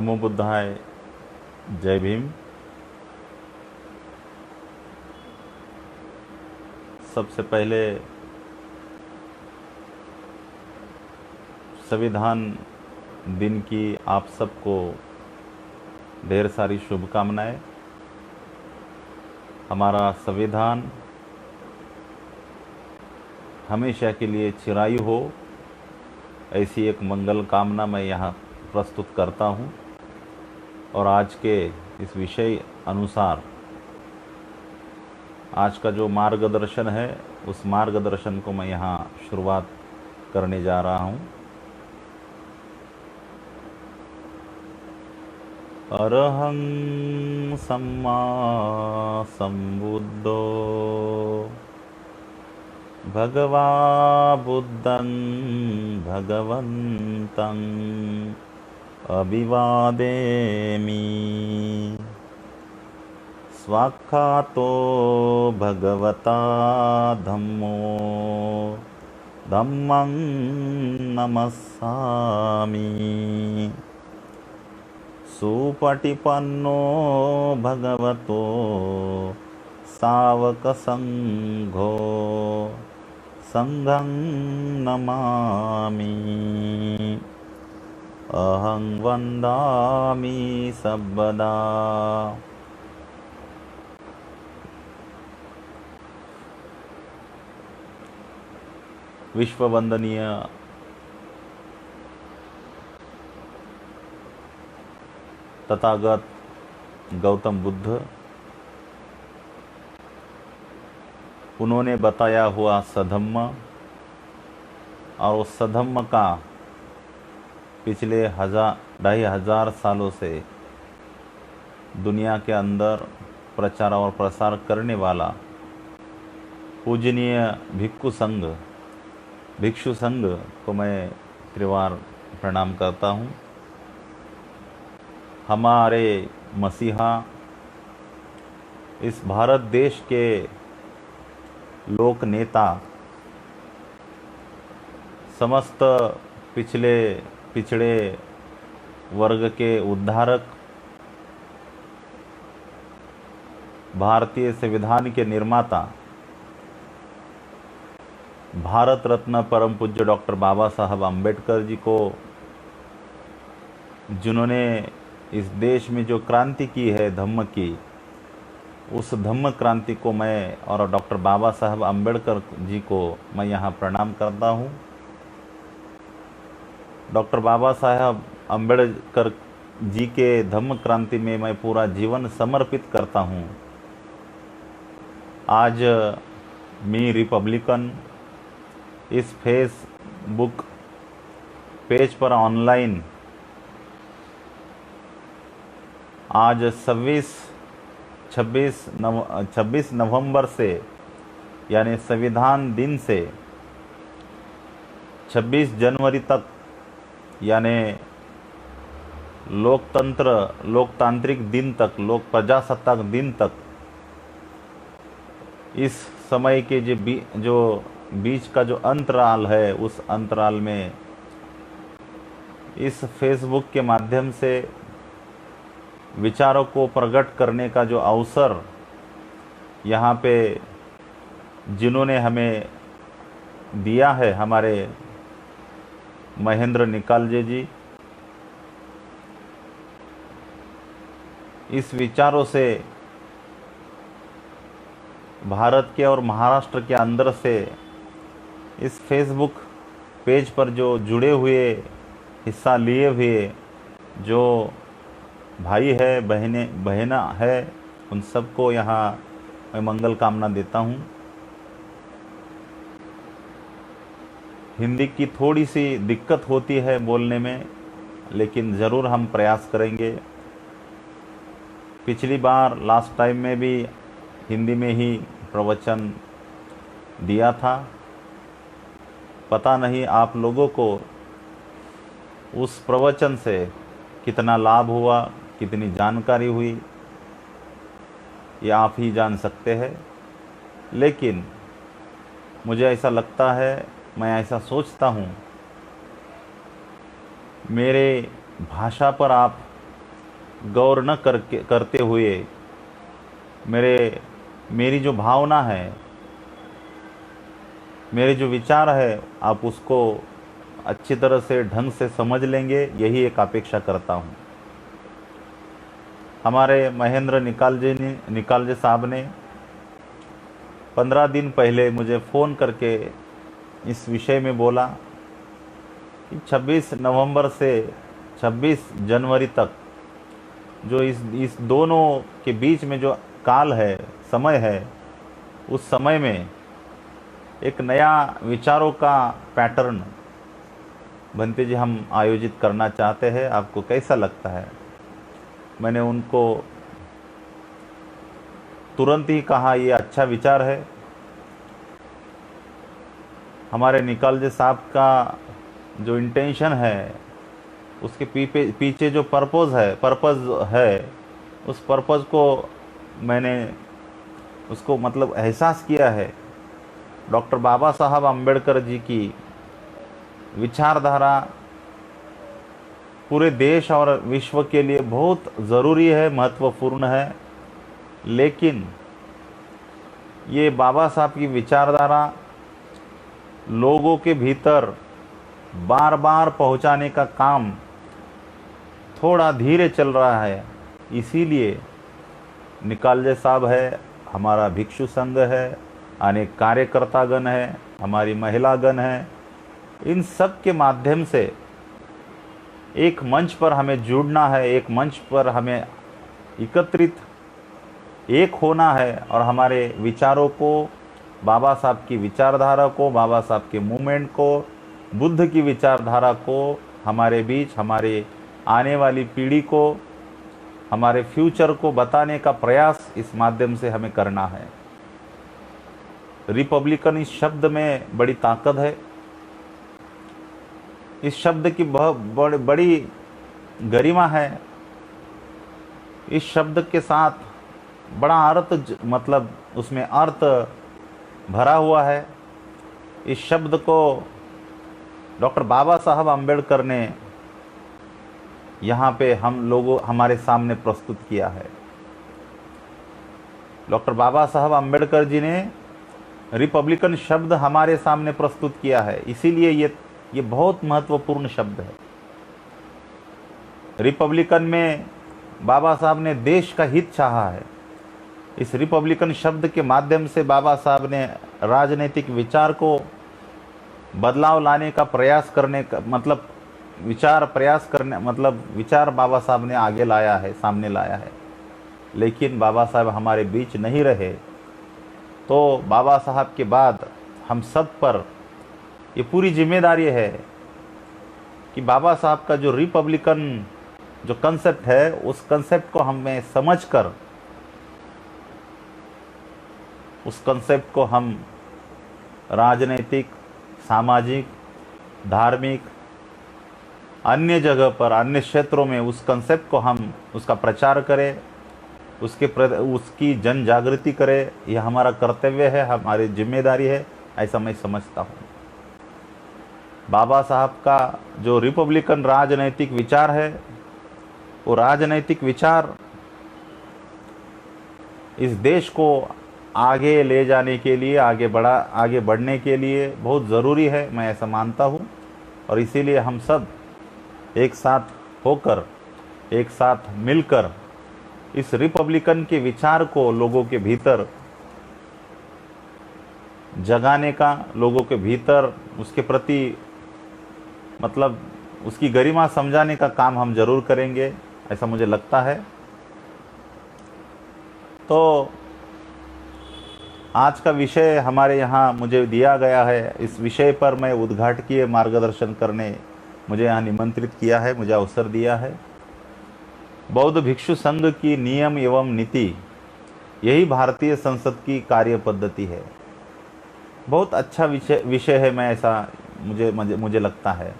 नमो बुद्धाय। जय भीम। सबसे पहले संविधान दिन की आप सबको ढेर सारी शुभकामनाएं। हमारा संविधान हमेशा के लिए चिरायु हो, ऐसी एक मंगल कामना मैं यहाँ प्रस्तुत करता हूँ। और आज के इस विषय अनुसार आज का जो मार्गदर्शन है, उस मार्गदर्शन को मैं यहाँ शुरुआत करने जा रहा हूँ। अरहं सम्मा सम्बुद्धो भगवा बुद्धं भगवन्तं अभिवादेमि। स्वाख्यातो भगवता धम्मो धम्मं नमस्सामि। सुपटिपन्नो भगवतो सावकसंघो संघं नमामि। अहं वन्दामि सर्वदा। विश्व वंदनीय तथागत गौतम बुद्ध, उन्होंने बताया हुआ सधम्म, और उस सधम्म का पिछले 2500 सालों से दुनिया के अंदर प्रचार और प्रसार करने वाला पूजनीय भिक्षु संघ को मैं त्रिवार प्रणाम करता हूँ। हमारे मसीहा इस भारत देश के लोक नेता, समस्त पिछड़े वर्ग के उद्धारक, भारतीय संविधान के निर्माता, भारत रत्न परम पूज्य डॉक्टर बाबा साहब अम्बेडकर जी को, जिन्होंने इस देश में जो क्रांति की है धम्म की, उस धम्म क्रांति को मैं और डॉक्टर बाबा साहब अम्बेडकर जी को मैं यहाँ प्रणाम करता हूँ। डॉक्टर बाबा साहब अम्बेडकर जी के धम्म क्रांति में मैं पूरा जीवन समर्पित करता हूँ। आज मी रिपब्लिकन इस फेसबुक पेज पर ऑनलाइन आज 26 नवंबर से, यानी संविधान दिन से 26 जनवरी तक, यानी लोकतांत्रिक दिन तक, लोक प्रजासत्ताक दिन तक, इस समय के जो बीच का जो अंतराल है, उस अंतराल में इस फेसबुक के माध्यम से विचारों को प्रकट करने का जो अवसर यहाँ पे जिन्होंने हमें दिया है, हमारे महेंद्र निकालजे जी, इस विचारों से भारत के और महाराष्ट्र के अंदर से इस फेसबुक पेज पर जो जुड़े हुए, हिस्सा लिए हुए जो भाई है, बहना है, उन सबको यहाँ मैं मंगल कामना देता हूँ। हिंदी की थोड़ी सी दिक्कत होती है बोलने में, लेकिन ज़रूर हम प्रयास करेंगे। पिछली बार लास्ट टाइम में भी हिंदी में ही प्रवचन दिया था। पता नहीं आप लोगों को उस प्रवचन से कितना लाभ हुआ, कितनी जानकारी हुई, ये आप ही जान सकते हैं। लेकिन मुझे ऐसा लगता है, मैं ऐसा सोचता हूँ, मेरे भाषा पर आप गौर न करते हुए मेरी जो भावना है, मेरे जो विचार है, आप उसको अच्छी तरह से ढंग से समझ लेंगे, यही एक अपेक्षा करता हूँ। हमारे महेंद्र निकालजे साहब ने 15 दिन पहले मुझे फ़ोन करके इस विषय में बोला कि 26 नवंबर से 26 जनवरी तक जो इस दोनों के बीच में जो काल है, समय है, उस समय में एक नया विचारों का पैटर्न भंते जी हम आयोजित करना चाहते हैं, आपको कैसा लगता है? मैंने उनको तुरंत ही कहा ये अच्छा विचार है। हमारे निकालजे साहब का जो इंटेंशन है, उसके पीछे जो पर्पज़ है, उस पर्पज़ को मैंने उसको मतलब एहसास किया है। डॉक्टर बाबा साहब अम्बेडकर जी की विचारधारा पूरे देश और विश्व के लिए बहुत ज़रूरी है, महत्वपूर्ण है, लेकिन ये बाबा साहब की विचारधारा लोगों के भीतर बार बार पहुंचाने का काम थोड़ा धीरे चल रहा है। इसीलिए निकालजे साहब है, हमारा भिक्षु संघ है, अनेक कार्यकर्तागण है, हमारी महिलागण है, इन सब के माध्यम से एक मंच पर हमें जुड़ना है, एक मंच पर हमें एकत्रित एक होना है और हमारे विचारों को, बाबा साहब की विचारधारा को, बाबा साहब के मूवमेंट को, बुद्ध की विचारधारा को हमारे बीच, हमारे आने वाली पीढ़ी को, हमारे फ्यूचर को बताने का प्रयास इस माध्यम से हमें करना है। रिपब्लिकन इस शब्द में बड़ी ताकत है। इस शब्द की बहुत बड़ी गरिमा है। इस शब्द के साथ बड़ा अर्थ, मतलब उसमें अर्थ भरा हुआ है। इस शब्द को डॉक्टर बाबा साहब अम्बेडकर ने यहाँ पे हमारे सामने प्रस्तुत किया है। डॉक्टर बाबा साहब अम्बेडकर जी ने रिपब्लिकन शब्द हमारे सामने प्रस्तुत किया है, इसीलिए ये बहुत महत्वपूर्ण शब्द है। रिपब्लिकन में बाबा साहब ने देश का हित चाहा है। इस रिपब्लिकन शब्द के माध्यम से बाबा साहब ने राजनीतिक विचार को बदलाव लाने का प्रयास करने का विचार बाबा साहब ने आगे लाया है, सामने लाया है। लेकिन बाबा साहब हमारे बीच नहीं रहे, तो बाबा साहब के बाद हम सब पर ये पूरी जिम्मेदारी है कि बाबा साहब का जो रिपब्लिकन जो कंसेप्ट है, उस कंसेप्ट को हमें समझकर उस कंसेप्ट को हम राजनीतिक, सामाजिक, धार्मिक, अन्य जगह पर, अन्य क्षेत्रों में उस कंसेप्ट को हम उसका प्रचार करें, उसकी जन जागृति करें। यह हमारा कर्तव्य है, हमारी जिम्मेदारी है, ऐसा मैं समझता हूँ। बाबा साहब का जो रिपब्लिकन राजनैतिक विचार है, वो राजनैतिक विचार इस देश को आगे ले जाने के लिए, आगे बढ़ने के लिए बहुत ज़रूरी है, मैं ऐसा मानता हूँ। और इसीलिए हम सब एक साथ होकर, एक साथ मिलकर इस रिपब्लिकन के विचार को लोगों के भीतर जगाने का, लोगों के भीतर उसके प्रति मतलब उसकी गरिमा समझाने का काम हम जरूर करेंगे, ऐसा मुझे लगता है। तो आज का विषय हमारे यहाँ मुझे दिया गया है, इस विषय पर मैं उद्घाटकीय मार्गदर्शन करने मुझे यहाँ निमंत्रित किया है, मुझे अवसर दिया है। बौद्ध भिक्षु संघ की नियम एवं नीति, यही भारतीय संसद की कार्य पद्धति है। बहुत अच्छा विषय है, मैं ऐसा मुझे लगता है।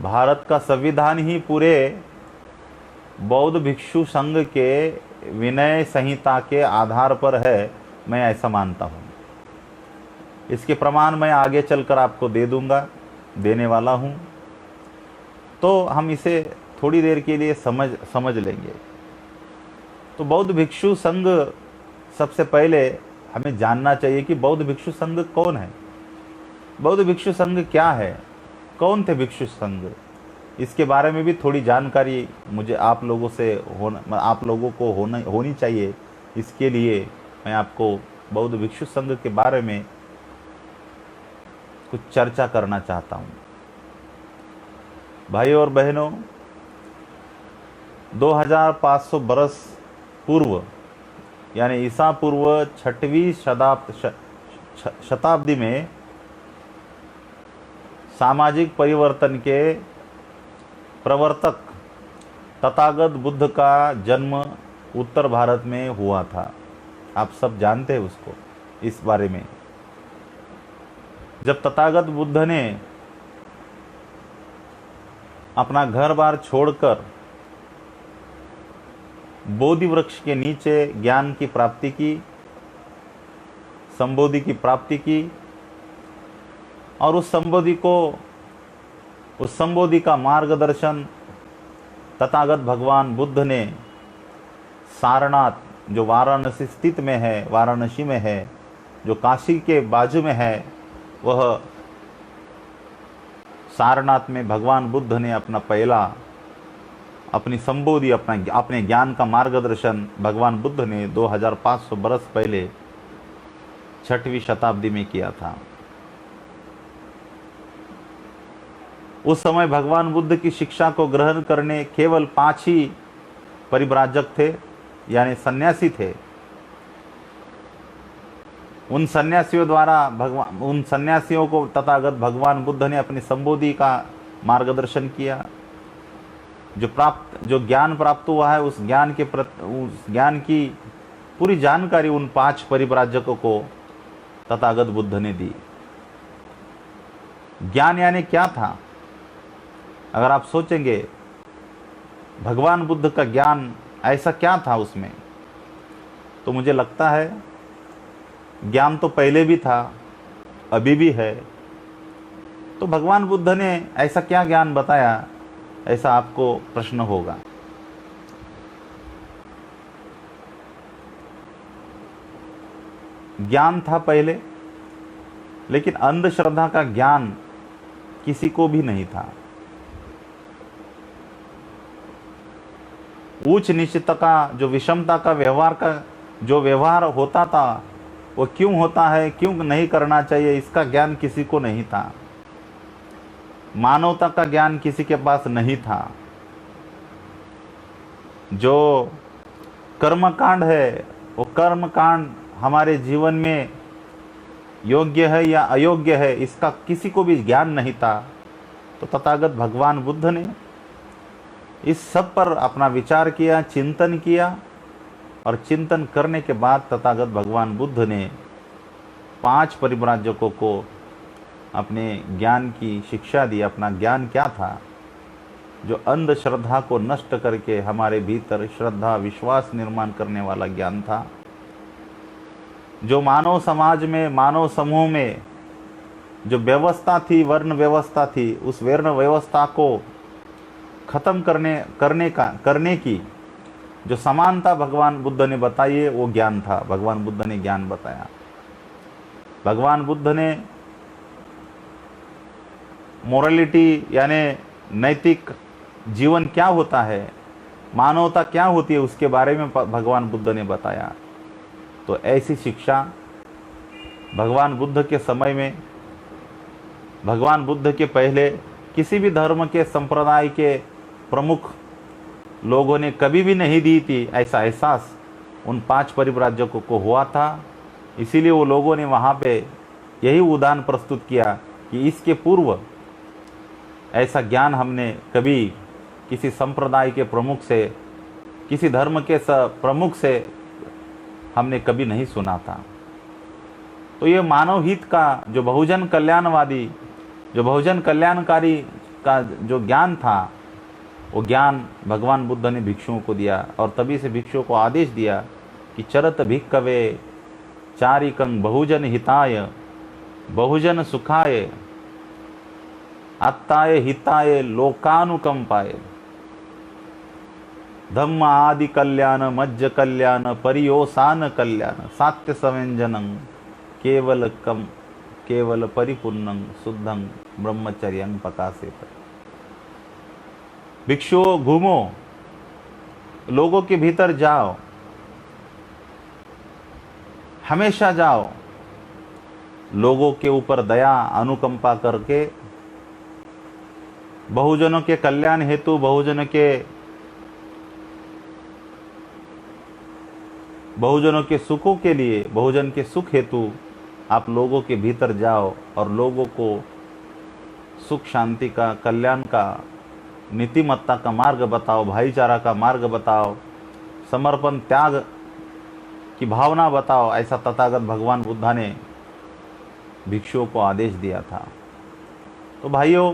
भारत का संविधान ही पूरे बौद्ध भिक्षु संघ के विनय संहिता के आधार पर है, मैं ऐसा मानता हूँ। इसके प्रमाण मैं आगे चलकर आपको देने वाला हूँ। तो हम इसे थोड़ी देर के लिए समझ लेंगे। तो बौद्ध भिक्षु संघ, सबसे पहले हमें जानना चाहिए कि बौद्ध भिक्षु संघ कौन है, बौद्ध भिक्षु संघ क्या है, कौन थे भिक्षु संघ। इसके बारे में भी थोड़ी जानकारी मुझे आप लोगों को होनी चाहिए। इसके लिए मैं आपको बौद्ध भिक्षु संघ के बारे में कुछ चर्चा करना चाहता हूँ। भाइयों और बहनों, 2500 बरस पूर्व यानी ईसा पूर्व 6वीं शताब्दी में सामाजिक परिवर्तन के प्रवर्तक तथागत बुद्ध का जन्म उत्तर भारत में हुआ था। आप सब जानते हैं उसको, इस बारे में। जब तथागत बुद्ध ने अपना घर बार छोड़कर बोधि वृक्ष के नीचे ज्ञान की प्राप्ति की, संबोधि की प्राप्ति की, और उस संबोधि का मार्गदर्शन तथागत भगवान बुद्ध ने सारनाथ, जो वाराणसी स्थित में है, वाराणसी में है, जो काशी के बाजू में है, वह सारनाथ में भगवान बुद्ध ने अपनी संबोधि, अपने ज्ञान का मार्गदर्शन भगवान बुद्ध ने 2500 बरस पहले 6वीं शताब्दी में किया था। उस समय भगवान बुद्ध की शिक्षा को ग्रहण करने केवल 5 ही परिव्राजक थे, यानी सन्यासी थे। उन सन्यासियों को तथागत भगवान बुद्ध ने अपनी संबोधि का मार्गदर्शन किया। जो ज्ञान प्राप्त हुआ है, उस ज्ञान की पूरी जानकारी उन 5 परिव्राजकों को तथागत बुद्ध ने दी। ज्ञान यानी क्या था? अगर आप सोचेंगे भगवान बुद्ध का ज्ञान ऐसा क्या था उसमें, तो मुझे लगता है ज्ञान तो पहले भी था, अभी भी है। तो भगवान बुद्ध ने ऐसा क्या ज्ञान बताया, ऐसा आपको प्रश्न होगा। ज्ञान था पहले, लेकिन अंधश्रद्धा का ज्ञान किसी को भी नहीं था। ऊंच नीचता का, जो विषमता का व्यवहार होता था, वो क्यों होता है, क्यों नहीं करना चाहिए, इसका ज्ञान किसी को नहीं था। मानवता का ज्ञान किसी के पास नहीं था। जो कर्मकांड है, वो कर्मकांड हमारे जीवन में योग्य है या अयोग्य है, इसका किसी को भी ज्ञान नहीं था। तो तथागत भगवान बुद्ध ने इस सब पर अपना विचार किया, चिंतन किया, और चिंतन करने के बाद तथागत भगवान बुद्ध ने 5 परिव्राजकों को अपने ज्ञान की शिक्षा दी। अपना ज्ञान क्या था? जो अंधश्रद्धा को नष्ट करके हमारे भीतर श्रद्धा, विश्वास निर्माण करने वाला ज्ञान था। जो मानव समाज में, मानव समूह में जो व्यवस्था थी, वर्ण व्यवस्था थी, उस वर्ण व्यवस्था को खत्म करने की जो समानता भगवान बुद्ध ने बताई है, वो ज्ञान था। भगवान बुद्ध ने ज्ञान बताया। भगवान बुद्ध ने मोरालिटी यानी नैतिक जीवन क्या होता है, मानवता क्या होती है, उसके बारे में भगवान बुद्ध ने बताया। तो ऐसी शिक्षा भगवान बुद्ध के समय में, भगवान बुद्ध के पहले किसी भी धर्म के संप्रदाय के प्रमुख लोगों ने कभी भी नहीं दी थी। ऐसा एहसास उन 5 परिव्राजकों को हुआ था। इसीलिए वो लोगों ने वहाँ पे यही उदाहरण प्रस्तुत किया कि इसके पूर्व ऐसा ज्ञान हमने कभी किसी संप्रदाय के प्रमुख से, किसी धर्म के प्रमुख से हमने कभी नहीं सुना था। तो ये मानव हित का, जो बहुजन कल्याणवादी, जो बहुजन कल्याणकारी का जो ज्ञान था, वो ज्ञान भगवान बुद्ध ने भिक्षुओं को दिया। और तभी से भिक्षुओं को आदेश दिया कि चरत भिक्खवे चारिकं बहुजन हिताय बहुजन सुखाय आत्ताय हिताय लोकानुकंपाय। धम्म आदि कल्याण मज्ज कल्याण परियोसान कल्याण सात्य संव्यंजनं केवल परिपूर्णं शुद्धं ब्रह्मचर्यं प्रकाशेत। भिक्षुओं घूमो, लोगों के भीतर जाओ, हमेशा जाओ, लोगों के ऊपर दया अनुकंपा करके बहुजनों के कल्याण हेतु, बहुजनों के सुखों के लिए, बहुजन के सुख हेतु आप लोगों के भीतर जाओ और लोगों को सुख शांति का, कल्याण का, नीतिमत्ता का मार्ग बताओ, भाईचारा का मार्ग बताओ, समर्पण त्याग की भावना बताओ। ऐसा तथागत भगवान बुद्धा ने भिक्षुओं को आदेश दिया था। तो भाइयों,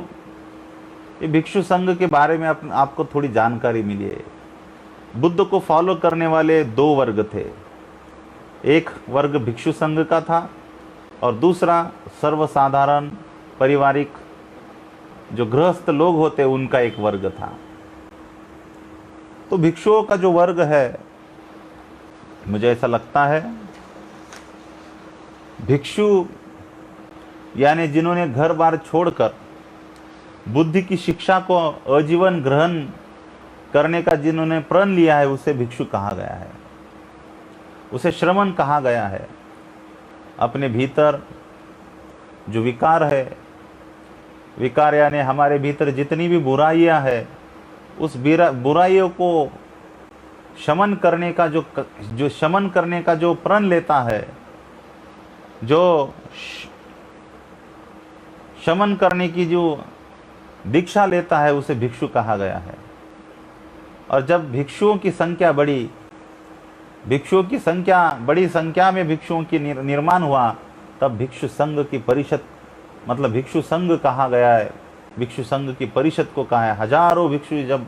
ये भिक्षु संघ के बारे में आपको थोड़ी जानकारी मिली है। बुद्ध को फॉलो करने वाले दो वर्ग थे। एक वर्ग भिक्षु संघ का था और दूसरा सर्वसाधारण पारिवारिक जो गृहस्थ लोग होते उनका एक वर्ग था। तो भिक्षुओं का जो वर्ग है, मुझे ऐसा लगता है भिक्षु यानी जिन्होंने घर बार छोड़कर बुद्धि की शिक्षा को आजीवन ग्रहण करने का जिन्होंने प्रण लिया है, उसे भिक्षु कहा गया है, उसे श्रमण कहा गया है। अपने भीतर जो विकार है, विकार यानी हमारे भीतर जितनी भी बुराइयां है, उस बुराइयों को शमन करने का जो शमन करने का जो प्रण लेता है, जो शमन करने की जो दीक्षा लेता है, उसे भिक्षु कहा गया है। और जब भिक्षुओं की संख्या बढ़ी, बड़ी संख्या में भिक्षुओं की निर्माण हुआ, तब भिक्षु संघ की परिषद, मतलब भिक्षु संघ कहा गया है। भिक्षु संघ की परिषद को कहा है। हजारों भिक्षु जब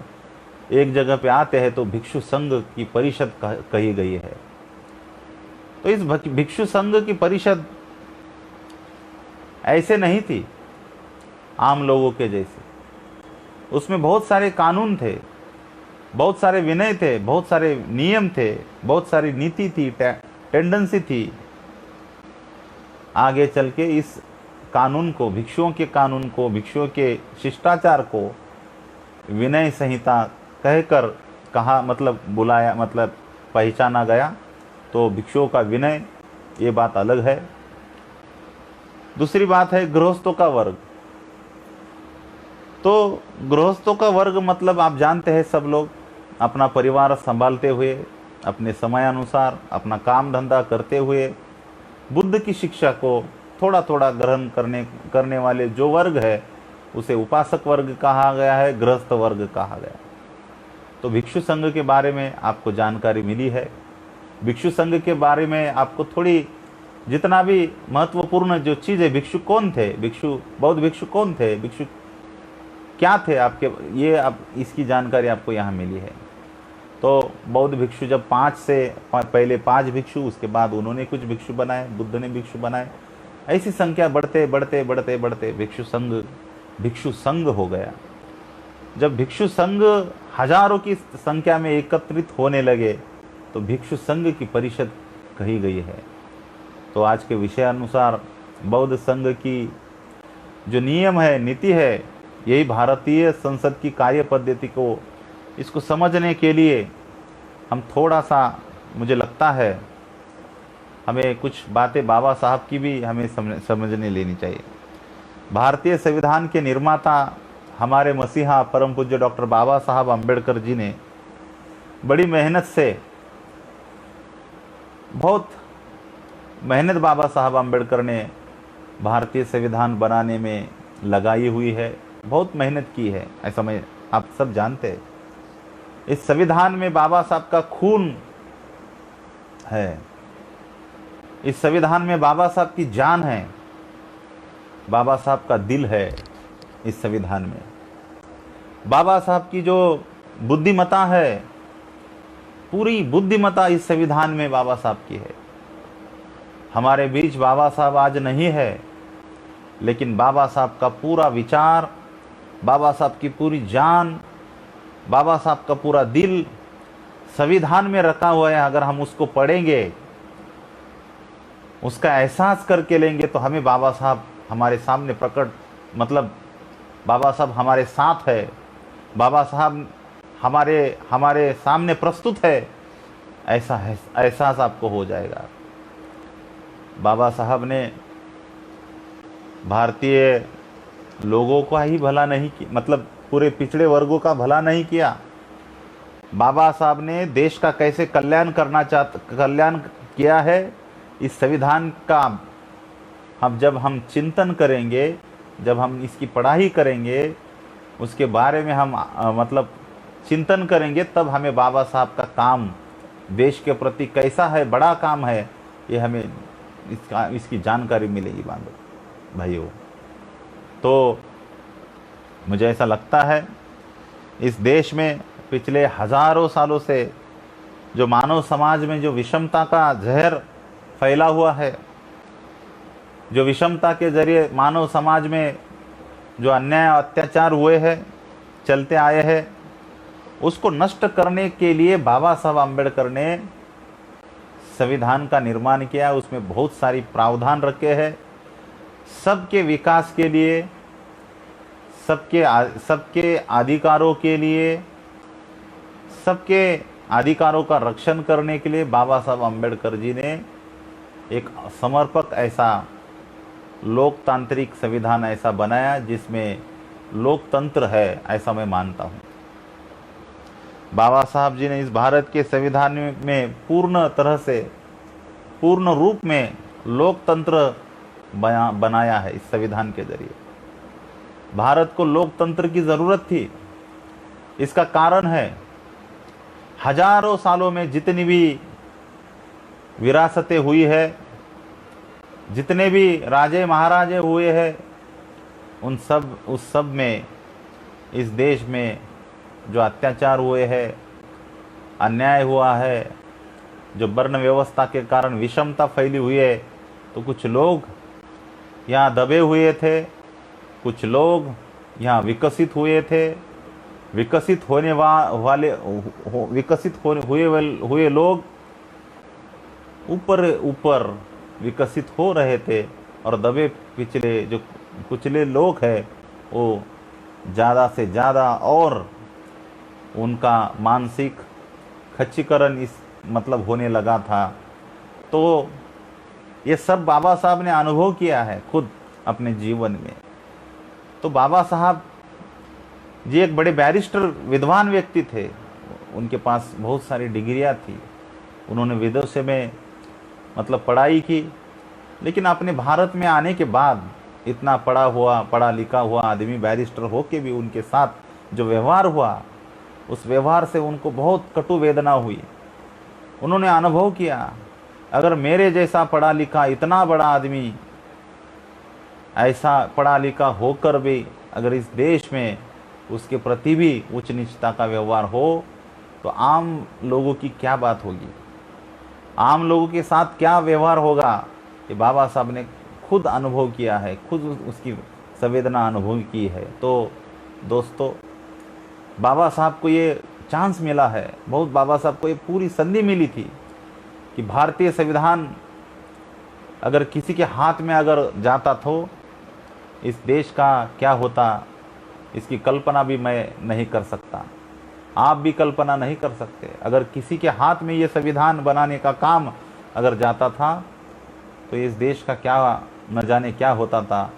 एक जगह पे आते हैं तो भिक्षु संघ की परिषद कही गई है। तो इस भिक्षु संघ की परिषद ऐसे नहीं थी आम लोगों के जैसे। उसमें बहुत सारे कानून थे, बहुत सारे विनय थे, बहुत सारे नियम थे, बहुत सारी नीति थी, टेंडेंसी थी। आगे चल के इस कानून को, भिक्षुओं के कानून को, भिक्षुओं के शिष्टाचार को विनय संहिता कहकर कहा, मतलब बुलाया, मतलब पहचाना गया। तो भिक्षुओं का विनय, ये बात अलग है। दूसरी बात है गृहस्थों का वर्ग। तो गृहस्थों का वर्ग मतलब आप जानते हैं, सब लोग अपना परिवार संभालते हुए, अपने समय अनुसार अपना काम धंधा करते हुए बुद्ध की शिक्षा को थोड़ा थोड़ा ग्रहण करने वाले जो वर्ग है, उसे उपासक वर्ग कहा गया है, गृहस्थ वर्ग कहा गया। तो भिक्षु संघ के बारे में आपको जानकारी मिली है। भिक्षु संघ के बारे में आपको थोड़ी, जितना भी महत्वपूर्ण जो चीज़ है, भिक्षु कौन थे, बौद्ध भिक्षु कौन थे, भिक्षु क्या थे आपके, ये आप इसकी जानकारी आपको यहाँ मिली है। तो बौद्ध भिक्षु जब पहले 5 भिक्षु, उसके बाद उन्होंने कुछ भिक्षु बनाए, बुद्ध ने भिक्षु बनाए। ऐसी संख्या बढ़ते बढ़ते बढ़ते बढ़ते भिक्षु संघ हो गया। जब भिक्षु संघ हजारों की संख्या में एकत्रित होने लगे तो भिक्षु संघ की परिषद कही गई है। तो आज के विषय अनुसार बौद्ध संघ की जो नियम है, नीति है, यही भारतीय संसद की कार्य पद्धति को, इसको समझने के लिए हम थोड़ा सा, मुझे लगता है हमें कुछ बातें बाबा साहब की भी हमें समझने लेनी चाहिए। भारतीय संविधान के निर्माता हमारे मसीहा परम पूज्य डॉक्टर बाबा साहब अम्बेडकर जी ने बड़ी मेहनत से, बहुत मेहनत बाबा साहब अम्बेडकर ने भारतीय संविधान बनाने में लगाई हुई है, बहुत मेहनत की है, ऐसा आप सब जानते हैं। इस संविधान में बाबा साहब का खून है, इस संविधान में बाबा साहब की जान है, बाबा साहब का दिल है इस संविधान में। बाबा साहब की जो बुद्धिमत्ता है, पूरी बुद्धिमत्ता इस संविधान में बाबा साहब की है। हमारे बीच बाबा साहब आज नहीं है, लेकिन बाबा साहब का पूरा विचार, बाबा साहब की पूरी जान, बाबा साहब का पूरा दिल संविधान में रखा हुआ है, अगर हम उसको पढ़ेंगे, उसका एहसास करके लेंगे, तो हमें बाबा साहब हमारे सामने प्रकट, मतलब बाबा साहब हमारे साथ है, बाबा साहब हमारे हमारे सामने प्रस्तुत है, ऐसा एहसास आपको हो जाएगा। बाबा साहब ने भारतीय लोगों का ही भला नहीं किया, मतलब पूरे पिछड़े वर्गों का भला नहीं किया। बाबा साहब ने देश का कैसे कल्याण किया है, इस संविधान का जब हम चिंतन करेंगे, जब हम इसकी पढ़ाई करेंगे, उसके बारे में हम मतलब चिंतन करेंगे, तब हमें बाबा साहब का काम देश के प्रति कैसा है, बड़ा काम है, ये हमें इसकी जानकारी मिलेगी भाइयों। तो मुझे ऐसा लगता है इस देश में पिछले हजारों सालों से जो मानव समाज में जो विषमता का जहर फैला हुआ है, जो विषमता के जरिए मानव समाज में जो अन्याय अत्याचार हुए हैं, चलते आए हैं, उसको नष्ट करने के लिए बाबा साहब अम्बेडकर ने संविधान का निर्माण किया। उसमें बहुत सारी प्रावधान रखे हैं सबके विकास के लिए, सबके अधिकारों के लिए, सबके अधिकारों का रक्षण करने के लिए बाबा साहब अम्बेडकर जी ने एक समर्पक ऐसा लोकतांत्रिक संविधान ऐसा बनाया जिसमें लोकतंत्र है, ऐसा मैं मानता हूँ। बाबा साहब जी ने इस भारत के संविधान में पूर्ण तरह से, पूर्ण रूप में लोकतंत्र बनाया है। इस संविधान के जरिए भारत को लोकतंत्र की ज़रूरत थी। इसका कारण है हजारों सालों में जितनी भी विरासतें हुई है, जितने भी राजे महाराजे हुए हैं, उस सब में इस देश में जो अत्याचार हुए हैं, अन्याय हुआ है, जो वर्ण व्यवस्था के कारण विषमता फैली हुई है, तो कुछ लोग यहाँ दबे हुए थे, कुछ लोग यहाँ विकसित हुए थे। विकसित हुए लोग ऊपर विकसित हो रहे थे, और दबे पिछले जो कुचले लोग हैं वो ज़्यादा से ज़्यादा, और उनका मानसिक खच्चीकरण इस मतलब होने लगा था। तो ये सब बाबा साहब ने अनुभव किया है खुद अपने जीवन में। तो बाबा साहब जी एक बड़े बैरिस्टर विद्वान व्यक्ति थे, उनके पास बहुत सारी डिग्रियां थी, उन्होंने विदेशों में मतलब पढ़ाई की, लेकिन अपने भारत में आने के बाद इतना पढ़ा लिखा हुआ आदमी बैरिस्टर होके भी उनके साथ जो व्यवहार हुआ, उस व्यवहार से उनको बहुत कटु वेदना हुई। उन्होंने अनुभव किया, अगर मेरे जैसा पढ़ा लिखा इतना बड़ा आदमी, ऐसा पढ़ा लिखा होकर भी अगर इस देश में उसके प्रति भी उच्च नीचता का व्यवहार हो, तो आम लोगों की क्या बात होगी, आम लोगों के साथ क्या व्यवहार होगा। ये बाबा साहब ने खुद अनुभव किया है, खुद उसकी संवेदना अनुभव की है। तो दोस्तों, बाबा साहब को ये चांस मिला है, बहुत बाबा साहब को ये पूरी संधि मिली थी कि भारतीय संविधान अगर किसी के हाथ में अगर जाता तो इस देश का क्या होता, इसकी कल्पना भी मैं नहीं कर सकता, आप भी कल्पना नहीं कर सकते। अगर किसी के हाथ में ये संविधान बनाने का काम अगर जाता था तो इस देश का क्या न जाने क्या होता था,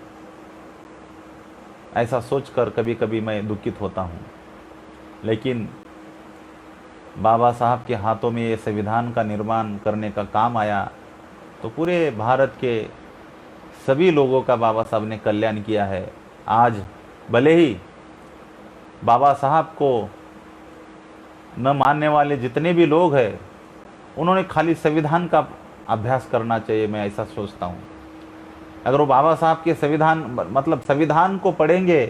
ऐसा सोचकर कभी कभी मैं दुखित होता हूँ। लेकिन बाबा साहब के हाथों में ये संविधान का निर्माण करने का काम आया तो पूरे भारत के सभी लोगों का बाबा साहब ने कल्याण किया है। आज भले ही बाबा साहब को न मानने वाले जितने भी लोग हैं, उन्होंने खाली संविधान का अभ्यास करना चाहिए, मैं ऐसा सोचता हूँ। अगर वो बाबा साहब के संविधान को पढ़ेंगे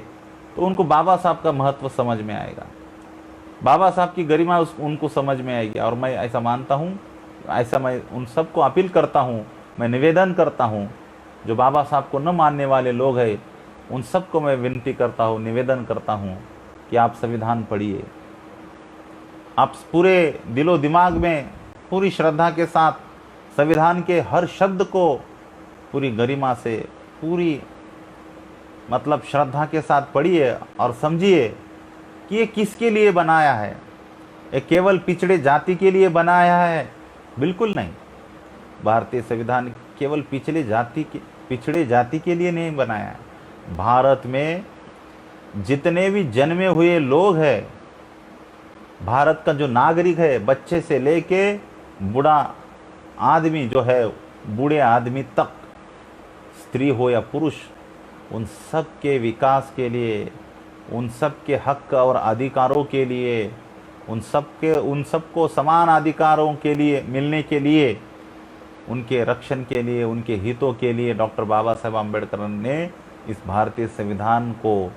तो उनको बाबा साहब का महत्व समझ में आएगा, बाबा साहब की गरिमा उनको समझ में आएगी। और मैं ऐसा मानता हूँ, ऐसा मैं उन सबको अपील करता हूँ, मैं निवेदन करता हूँ, जो बाबा साहब को न मानने वाले लोग हैं, उन सबको मैं विनती करता हूँ, निवेदन करता हूँ कि आप संविधान पढ़िए, आप पूरे दिलो दिमाग में पूरी श्रद्धा के साथ संविधान के हर शब्द को पूरी गरिमा से, पूरी मतलब श्रद्धा के साथ पढ़िए और समझिए कि ये किसके लिए बनाया है। ये केवल पिछड़े जाति के लिए बनाया है? बिल्कुल नहीं। भारतीय संविधान केवल पिछड़े जाति के लिए नहीं बनाया है। भारत में जितने भी जन्मे हुए लोग हैं, भारत का जो नागरिक है, बच्चे से लेके बूढ़ा आदमी जो है, बूढ़े आदमी तक, स्त्री हो या पुरुष, उन सब के विकास के लिए, उन सब के हक और अधिकारों के लिए, उन सबको समान अधिकारों के लिए मिलने के लिए, उनके रक्षण के लिए, उनके हितों के लिए डॉक्टर बाबा साहेब आम्बेडकर ने इस भारतीय संविधान को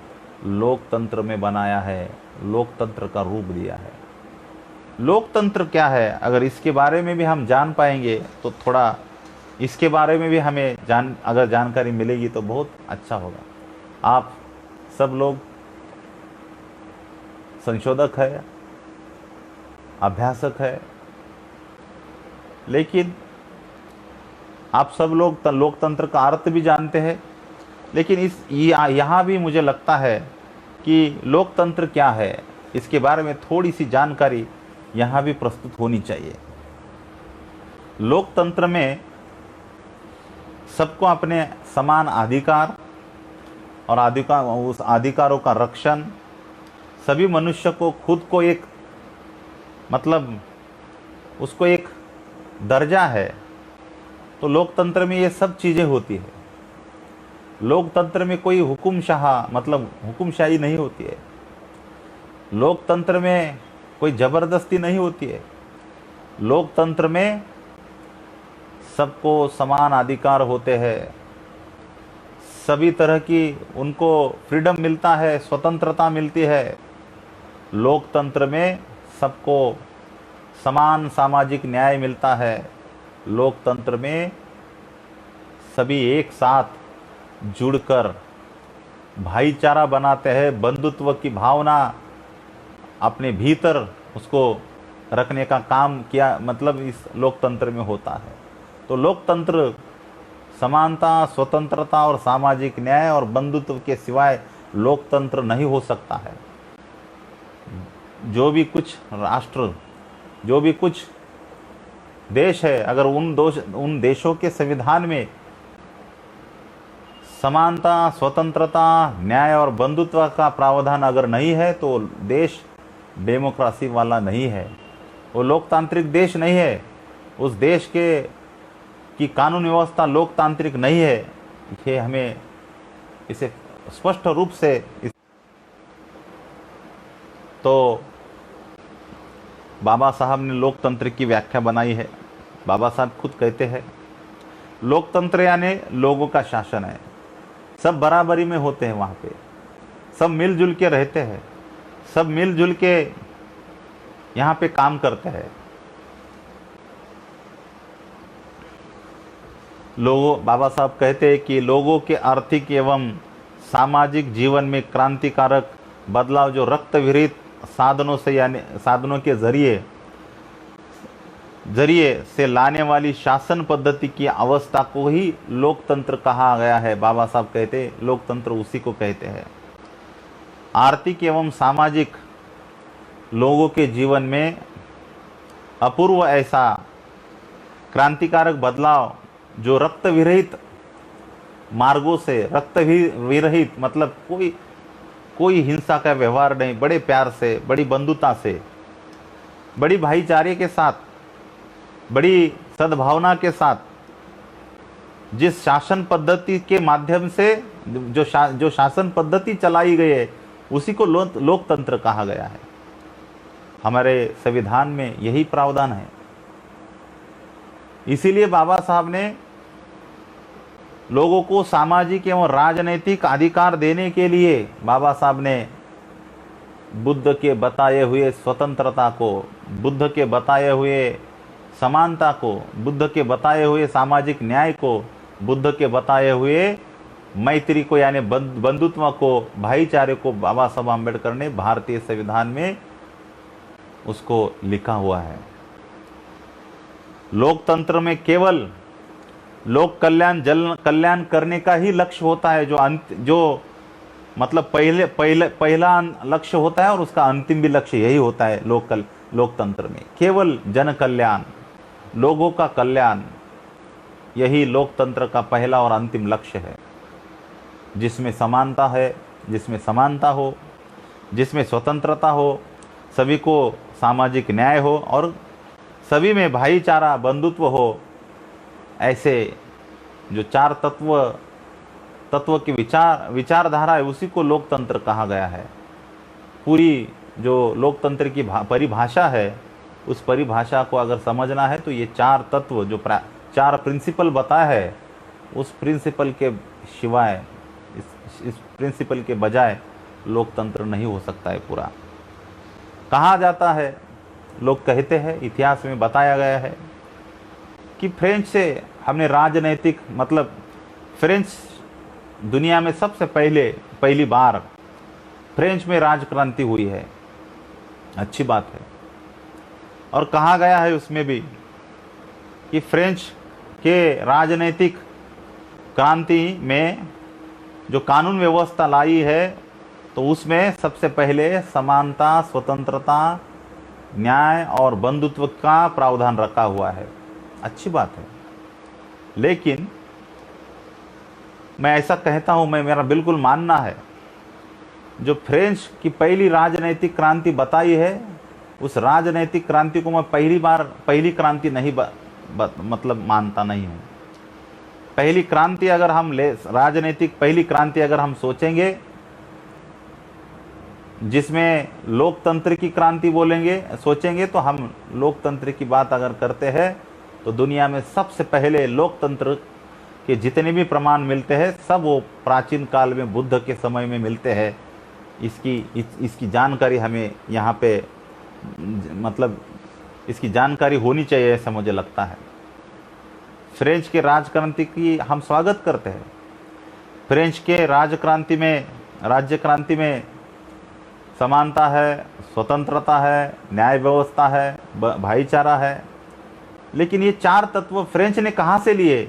लोकतंत्र में बनाया है, लोकतंत्र का रूप दिया है। लोकतंत्र क्या है, अगर इसके बारे में भी हम जान पाएंगे तो थोड़ा इसके बारे में भी हमें अगर जानकारी मिलेगी तो बहुत अच्छा होगा। आप सब लोग संशोधक है, अभ्यासक है, लेकिन आप सब लोग लोकतंत्र का अर्थ भी जानते हैं, लेकिन यहाँ भी मुझे लगता है कि लोकतंत्र क्या है, इसके बारे में थोड़ी सी जानकारी यहाँ भी प्रस्तुत होनी चाहिए। लोकतंत्र में सबको अपने समान अधिकार और उस अधिकारों का रक्षण, सभी मनुष्य को खुद को एक मतलब उसको एक दर्जा है, तो लोकतंत्र में ये सब चीज़ें होती है। लोकतंत्र में कोई हुकुमशाही नहीं होती है। लोकतंत्र में कोई ज़बरदस्ती नहीं होती है। लोकतंत्र में सबको समान अधिकार होते हैं, सभी तरह की उनको फ्रीडम मिलता है, स्वतंत्रता मिलती है। लोकतंत्र में सबको समान सामाजिक न्याय मिलता है। लोकतंत्र में सभी एक साथ जुड़कर भाईचारा बनाते हैं, बंधुत्व की भावना अपने भीतर उसको रखने का काम किया इस लोकतंत्र में होता है। तो लोकतंत्र समानता, स्वतंत्रता और सामाजिक न्याय और बंधुत्व के सिवाय लोकतंत्र नहीं हो सकता है। जो भी कुछ राष्ट्र, जो भी कुछ देश है, अगर उन देशों के संविधान में समानता, स्वतंत्रता, न्याय और बंधुत्व का प्रावधान अगर नहीं है तो देश डेमोक्रेसी वाला नहीं है, वो लोकतांत्रिक देश नहीं है। उस देश की कानून व्यवस्था लोकतांत्रिक नहीं है। ये हमें इसे स्पष्ट रूप से तो बाबा साहब ने लोकतंत्र की व्याख्या बनाई है। बाबा साहब खुद कहते हैं, लोकतंत्र यानी लोगों का शासन है। सब बराबरी में होते हैं, वहाँ पे सब मिलजुल के रहते हैं, सब मिलजुल के यहाँ पे काम करते हैं। बाबा साहब कहते हैं कि लोगों के आर्थिक एवं सामाजिक जीवन में क्रांतिकारक बदलाव जो रक्त विरहित साधनों से यानी साधनों के जरिए से लाने वाली शासन पद्धति की अवस्था को ही लोकतंत्र कहा गया है। बाबा साहब कहते लोकतंत्र उसी को कहते हैं। आर्थिक एवं सामाजिक लोगों के जीवन में अपूर्व ऐसा क्रांतिकारक बदलाव जो रक्त विरहित मार्गों से, रक्त विरहित मतलब कोई हिंसा का व्यवहार नहीं, बड़े प्यार से, बड़ी बंधुता से, बड़ी भाईचारे के साथ, बड़ी सद्भावना के साथ जिस शासन पद्धति के माध्यम से जो शासन पद्धति चलाई गई है उसी को लोकतंत्र कहा गया है। हमारे संविधान में यही प्रावधान है। इसीलिए बाबा साहब ने लोगों को सामाजिक एवं राजनीतिक अधिकार देने के लिए बाबा साहब ने बुद्ध के बताए हुए स्वतंत्रता को, बुद्ध के बताए हुए समानता को, बुद्ध के बताए हुए सामाजिक न्याय को, बुद्ध के बताए हुए मैत्री को यानी बंधुत्व को, भाईचारे को बाबा साहब आम्बेडकर ने भारतीय संविधान में उसको लिखा हुआ है। लोकतंत्र में केवल लोक कल्याण, जन कल्याण करने का ही लक्ष्य होता है, जो मतलब पहला लक्ष्य होता है और उसका अंतिम भी लक्ष्य यही होता है। लोकतंत्र में केवल जन कल्याण, लोगों का कल्याण, यही लोकतंत्र का पहला और अंतिम लक्ष्य है, जिसमें समानता है, जिसमें समानता हो, जिसमें स्वतंत्रता हो, सभी को सामाजिक न्याय हो और सभी में भाईचारा, बंधुत्व हो। ऐसे जो चार तत्व की विचारधारा है, उसी को लोकतंत्र कहा गया है। पूरी जो लोकतंत्र की परिभाषा है, उस परिभाषा को अगर समझना है तो ये चार तत्व, जो चार प्रिंसिपल बताया है, उस प्रिंसिपल के सिवाय, इस प्रिंसिपल के बजाय लोकतंत्र नहीं हो सकता है पूरा। कहा जाता है, लोग कहते हैं, इतिहास में बताया गया है कि फ्रेंच से हमने राजनैतिक, मतलब फ्रेंच दुनिया में सबसे पहली बार फ्रेंच में राजक्रांति हुई है। अच्छी बात है। और कहा गया है उसमें भी कि फ्रेंच के राजनैतिक क्रांति में जो कानून व्यवस्था लाई है, तो उसमें सबसे पहले समानता, स्वतंत्रता, न्याय और बंधुत्व का प्रावधान रखा हुआ है। अच्छी बात है। लेकिन मैं ऐसा कहता हूं, मेरा बिल्कुल मानना है, जो फ्रेंच की पहली राजनैतिक क्रांति बताई है, उस राजनैतिक क्रांति को मैं पहली क्रांति नहीं मतलब मानता नहीं हूं। पहली क्रांति अगर हम राजनैतिक पहली क्रांति अगर हम सोचेंगे, जिसमें लोकतंत्र की क्रांति सोचेंगे, तो हम लोकतंत्र की बात अगर करते हैं, तो दुनिया में सबसे पहले लोकतंत्र के जितने भी प्रमाण मिलते हैं, सब वो प्राचीन काल में बुद्ध के समय में मिलते हैं। इसकी जानकारी हमें यहाँ पे, मतलब इसकी जानकारी होनी चाहिए, ऐसा मुझे लगता है। फ्रेंच के राजक्रांति की हम स्वागत करते हैं। फ्रेंच के राज्य क्रांति में समानता है, स्वतंत्रता है, न्याय व्यवस्था है, भाईचारा है। लेकिन ये चार तत्व फ्रेंच ने कहाँ से लिए,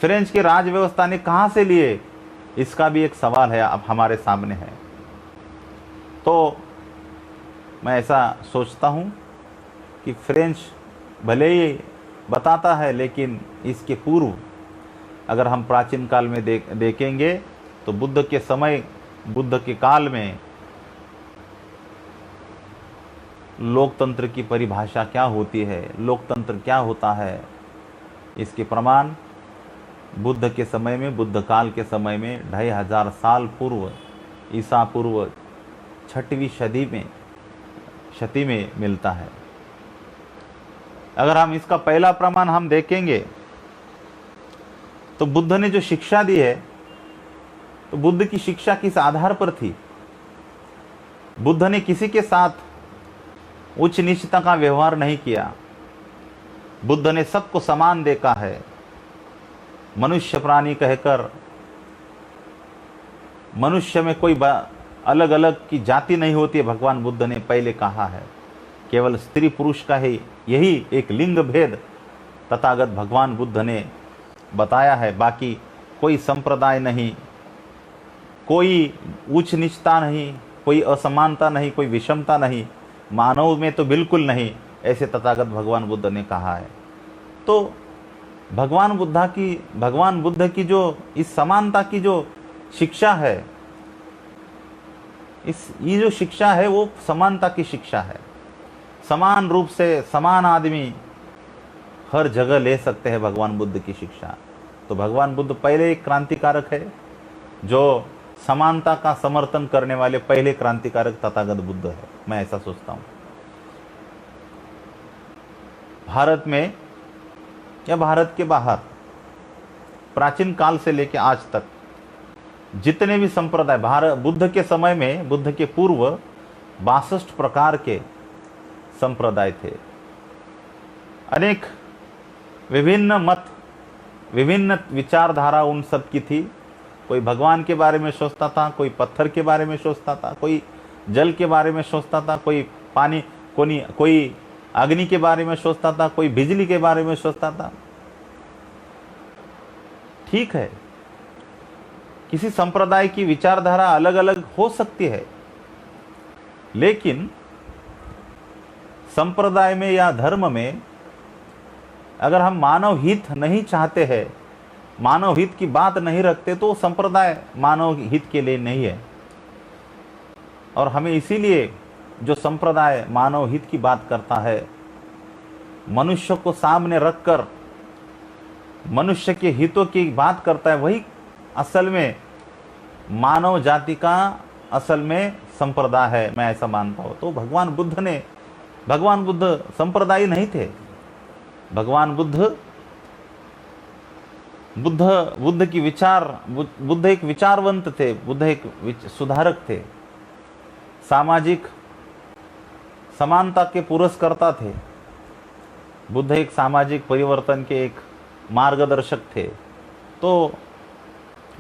फ्रेंच के राज व्यवस्था ने कहाँ से लिए, इसका भी एक सवाल है, अब हमारे सामने है। तो मैं ऐसा सोचता हूँ कि फ्रेंच भले ही बताता है, लेकिन इसके पूर्व अगर हम प्राचीन काल में देखेंगे, तो बुद्ध के काल में लोकतंत्र की परिभाषा क्या होती है, लोकतंत्र क्या होता है, इसके प्रमाण बुद्ध के समय में, बुद्ध काल के समय में 2500 साल पूर्व, ईसा पूर्व 6वीं शती में मिलता है। अगर हम इसका पहला प्रमाण हम देखेंगे, तो बुद्ध ने जो शिक्षा दी है, तो बुद्ध की शिक्षा किस आधार पर थी? बुद्ध ने किसी के साथ उच्च नीचता का व्यवहार नहीं किया। बुद्ध ने सबको समान देखा है। मनुष्य प्राणी कहकर, मनुष्य में कोई अलग अलग की जाति नहीं होती है, भगवान बुद्ध ने पहले कहा है। केवल स्त्री पुरुष का ही यही एक लिंग भेद तथागत भगवान बुद्ध ने बताया है। बाकी कोई संप्रदाय नहीं, कोई उच्च नीचता नहीं, कोई असमानता नहीं, कोई विषमता नहीं, मानव में तो बिल्कुल नहीं, ऐसे तथागत भगवान बुद्ध ने कहा है। तो भगवान बुद्ध की जो इस समानता की जो शिक्षा है, ये जो शिक्षा है, वो समानता की शिक्षा है। समान रूप से समान आदमी हर जगह ले सकते हैं भगवान बुद्ध की शिक्षा। तो भगवान बुद्ध पहले एक क्रांतिकारक है, जो समानता का समर्थन करने वाले पहले क्रांतिकारक तथागत बुद्ध है, मैं ऐसा सोचता हूं। भारत में या भारत के बाहर प्राचीन काल से लेकर आज तक जितने भी संप्रदाय, बुद्ध के समय में, बुद्ध के पूर्व 62 प्रकार के संप्रदाय थे। अनेक विभिन्न मत, विभिन्न विचारधारा उन सब की थी। कोई भगवान के बारे में सोचता था, कोई पत्थर के बारे में सोचता था, कोई जल के बारे में सोचता था, कोई पानी, कोई अग्नि के बारे में सोचता था, कोई बिजली के बारे में सोचता था। ठीक है, किसी संप्रदाय की विचारधारा अलग अलग हो सकती है, लेकिन संप्रदाय में या धर्म में अगर हम मानव हित नहीं चाहते हैं, मानव हित की बात नहीं रखते, तो संप्रदाय मानव हित के लिए नहीं है। और हमें इसीलिए जो संप्रदाय मानव हित की बात करता है, मनुष्य को सामने रखकर मनुष्य के हितों की बात करता है, वही असल में मानव जाति का असल में संप्रदाय है, मैं ऐसा मानता हूँ। तो भगवान बुद्ध संप्रदायी नहीं थे। भगवान बुद्ध एक विचारवंत थे, बुद्ध एक सुधारक थे, सामाजिक समानता के पुरस्कर्ता थे। बुद्ध एक सामाजिक परिवर्तन के एक मार्गदर्शक थे। तो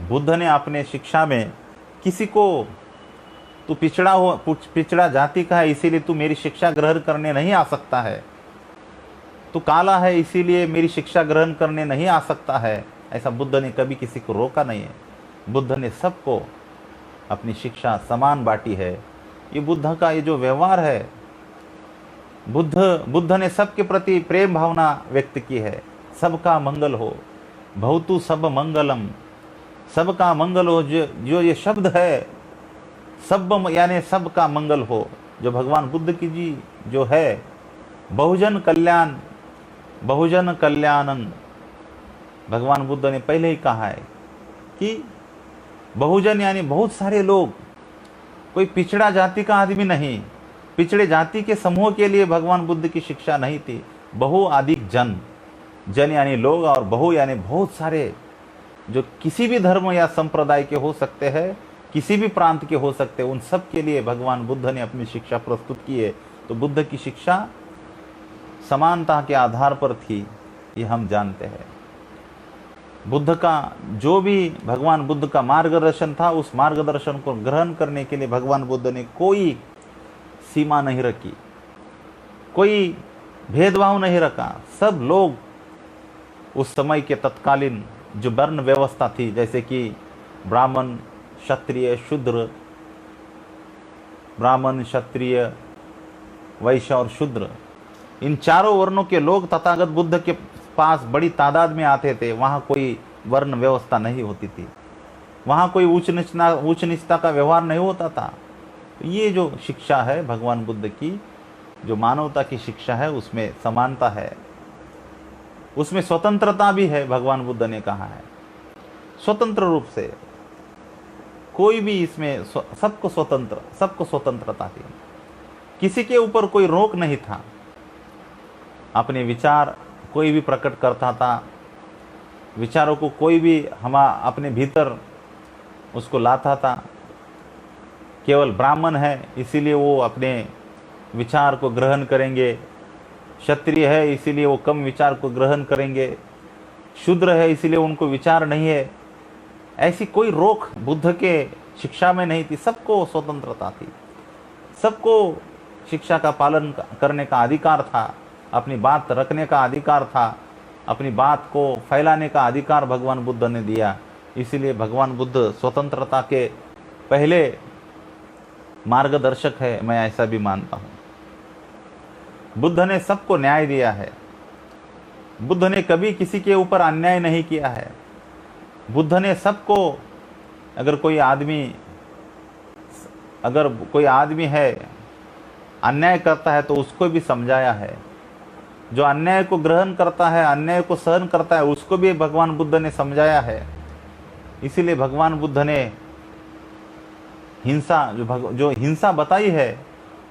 बुद्ध ने अपने शिक्षा में किसी को तू पिछड़ा जाति का है इसीलिए तू मेरी शिक्षा ग्रहण करने नहीं आ सकता है, तू काला है इसीलिए मेरी शिक्षा ग्रहण करने नहीं आ सकता है, ऐसा बुद्ध ने कभी किसी को रोका नहीं है। बुद्ध ने सबको अपनी शिक्षा समान बांटी है। ये बुद्ध का ये जो व्यवहार है, बुद्ध ने सबके प्रति प्रेम भावना व्यक्त की है। सबका मंगल हो, भवतु सब मंगलम, सबका मंगल हो। जो ये शब्द है सब यानी सबका मंगल हो, जो भगवान बुद्ध की जी जो है बहुजन कल्याणं, भगवान बुद्ध ने पहले ही कहा है कि बहुजन यानी बहुत सारे लोग, कोई पिछड़ा जाति का आदमी नहीं, पिछड़े जाति के समूह के लिए भगवान बुद्ध की शिक्षा नहीं थी। बहु अधिक जन यानी लोग, और बहु यानी बहुत सारे, जो किसी भी धर्म या संप्रदाय के हो सकते हैं, किसी भी प्रांत के हो सकते हैं, उन सब के लिए भगवान बुद्ध ने अपनी शिक्षा प्रस्तुत की है। तो बुद्ध की शिक्षा समानता के आधार पर थी, ये हम जानते हैं। बुद्ध का जो भी भगवान बुद्ध का मार्गदर्शन था, उस मार्गदर्शन को ग्रहण करने के लिए भगवान बुद्ध ने कोई सीमा नहीं रखी, कोई भेदभाव नहीं रखा। सब लोग उस समय के तत्कालीन जो वर्ण व्यवस्था थी, जैसे कि ब्राह्मण, क्षत्रिय, शूद्र, ब्राह्मण, क्षत्रिय, वैश्य और शूद्र, इन चारों वर्णों के लोग तथागत बुद्ध के पास बड़ी तादाद में आते थे। वहाँ कोई वर्ण व्यवस्था नहीं होती थी, वहाँ कोई ऊंच नीचता का व्यवहार नहीं होता था। ये जो शिक्षा है भगवान बुद्ध की, जो मानवता की शिक्षा है, उसमें समानता है, उसमें स्वतंत्रता भी है। भगवान बुद्ध ने कहा है स्वतंत्र रूप से, कोई भी इसमें सबको स्वतंत्रता थी, किसी के ऊपर कोई रोक नहीं था। अपने विचार कोई भी प्रकट करता था, विचारों को कोई भी अपने भीतर उसको लाता था। केवल ब्राह्मण है इसीलिए वो अपने विचार को ग्रहण करेंगे, क्षत्रिय है इसीलिए वो कम विचार को ग्रहण करेंगे, शूद्र है इसीलिए उनको विचार नहीं है, ऐसी कोई रोक बुद्ध के शिक्षा में नहीं थी। सबको स्वतंत्रता थी, सबको शिक्षा का पालन करने का अधिकार था, अपनी बात रखने का अधिकार था, अपनी बात को फैलाने का अधिकार भगवान बुद्ध ने दिया। इसीलिए भगवान बुद्ध स्वतंत्रता के पहले मार्गदर्शक है, मैं ऐसा भी मानता हूँ। बुद्ध ने सबको न्याय दिया है, बुद्ध ने कभी किसी के ऊपर अन्याय नहीं किया है। बुद्ध ने सबको, अगर कोई आदमी है अन्याय करता है तो उसको भी समझाया है। जो अन्याय को ग्रहण करता है, अन्याय को सहन करता है, उसको भी भगवान बुद्ध ने समझाया है। इसीलिए भगवान बुद्ध ने हिंसा जो हिंसा बताई है,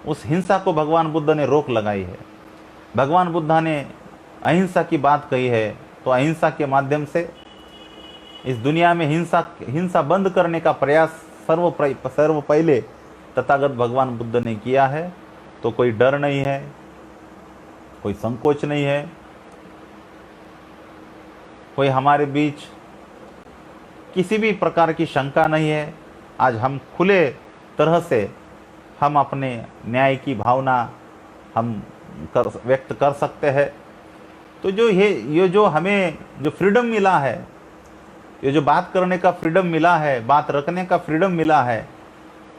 उस हिंसा को भगवान बुद्ध ने रोक लगाई है। भगवान बुद्ध ने अहिंसा की बात कही है, तो अहिंसा के माध्यम से इस दुनिया में हिंसा बंद करने का प्रयास सर्व पहले तथागत भगवान बुद्ध ने किया है। तो कोई डर नहीं है, कोई संकोच नहीं है, कोई हमारे बीच किसी भी प्रकार की शंका नहीं है। आज हम खुले तरह से हम अपने न्याय की भावना, हम व्यक्त कर सकते हैं। तो जो ये जो हमें जो फ्रीडम मिला है, ये जो बात करने का फ्रीडम मिला है, बात रखने का फ्रीडम मिला है,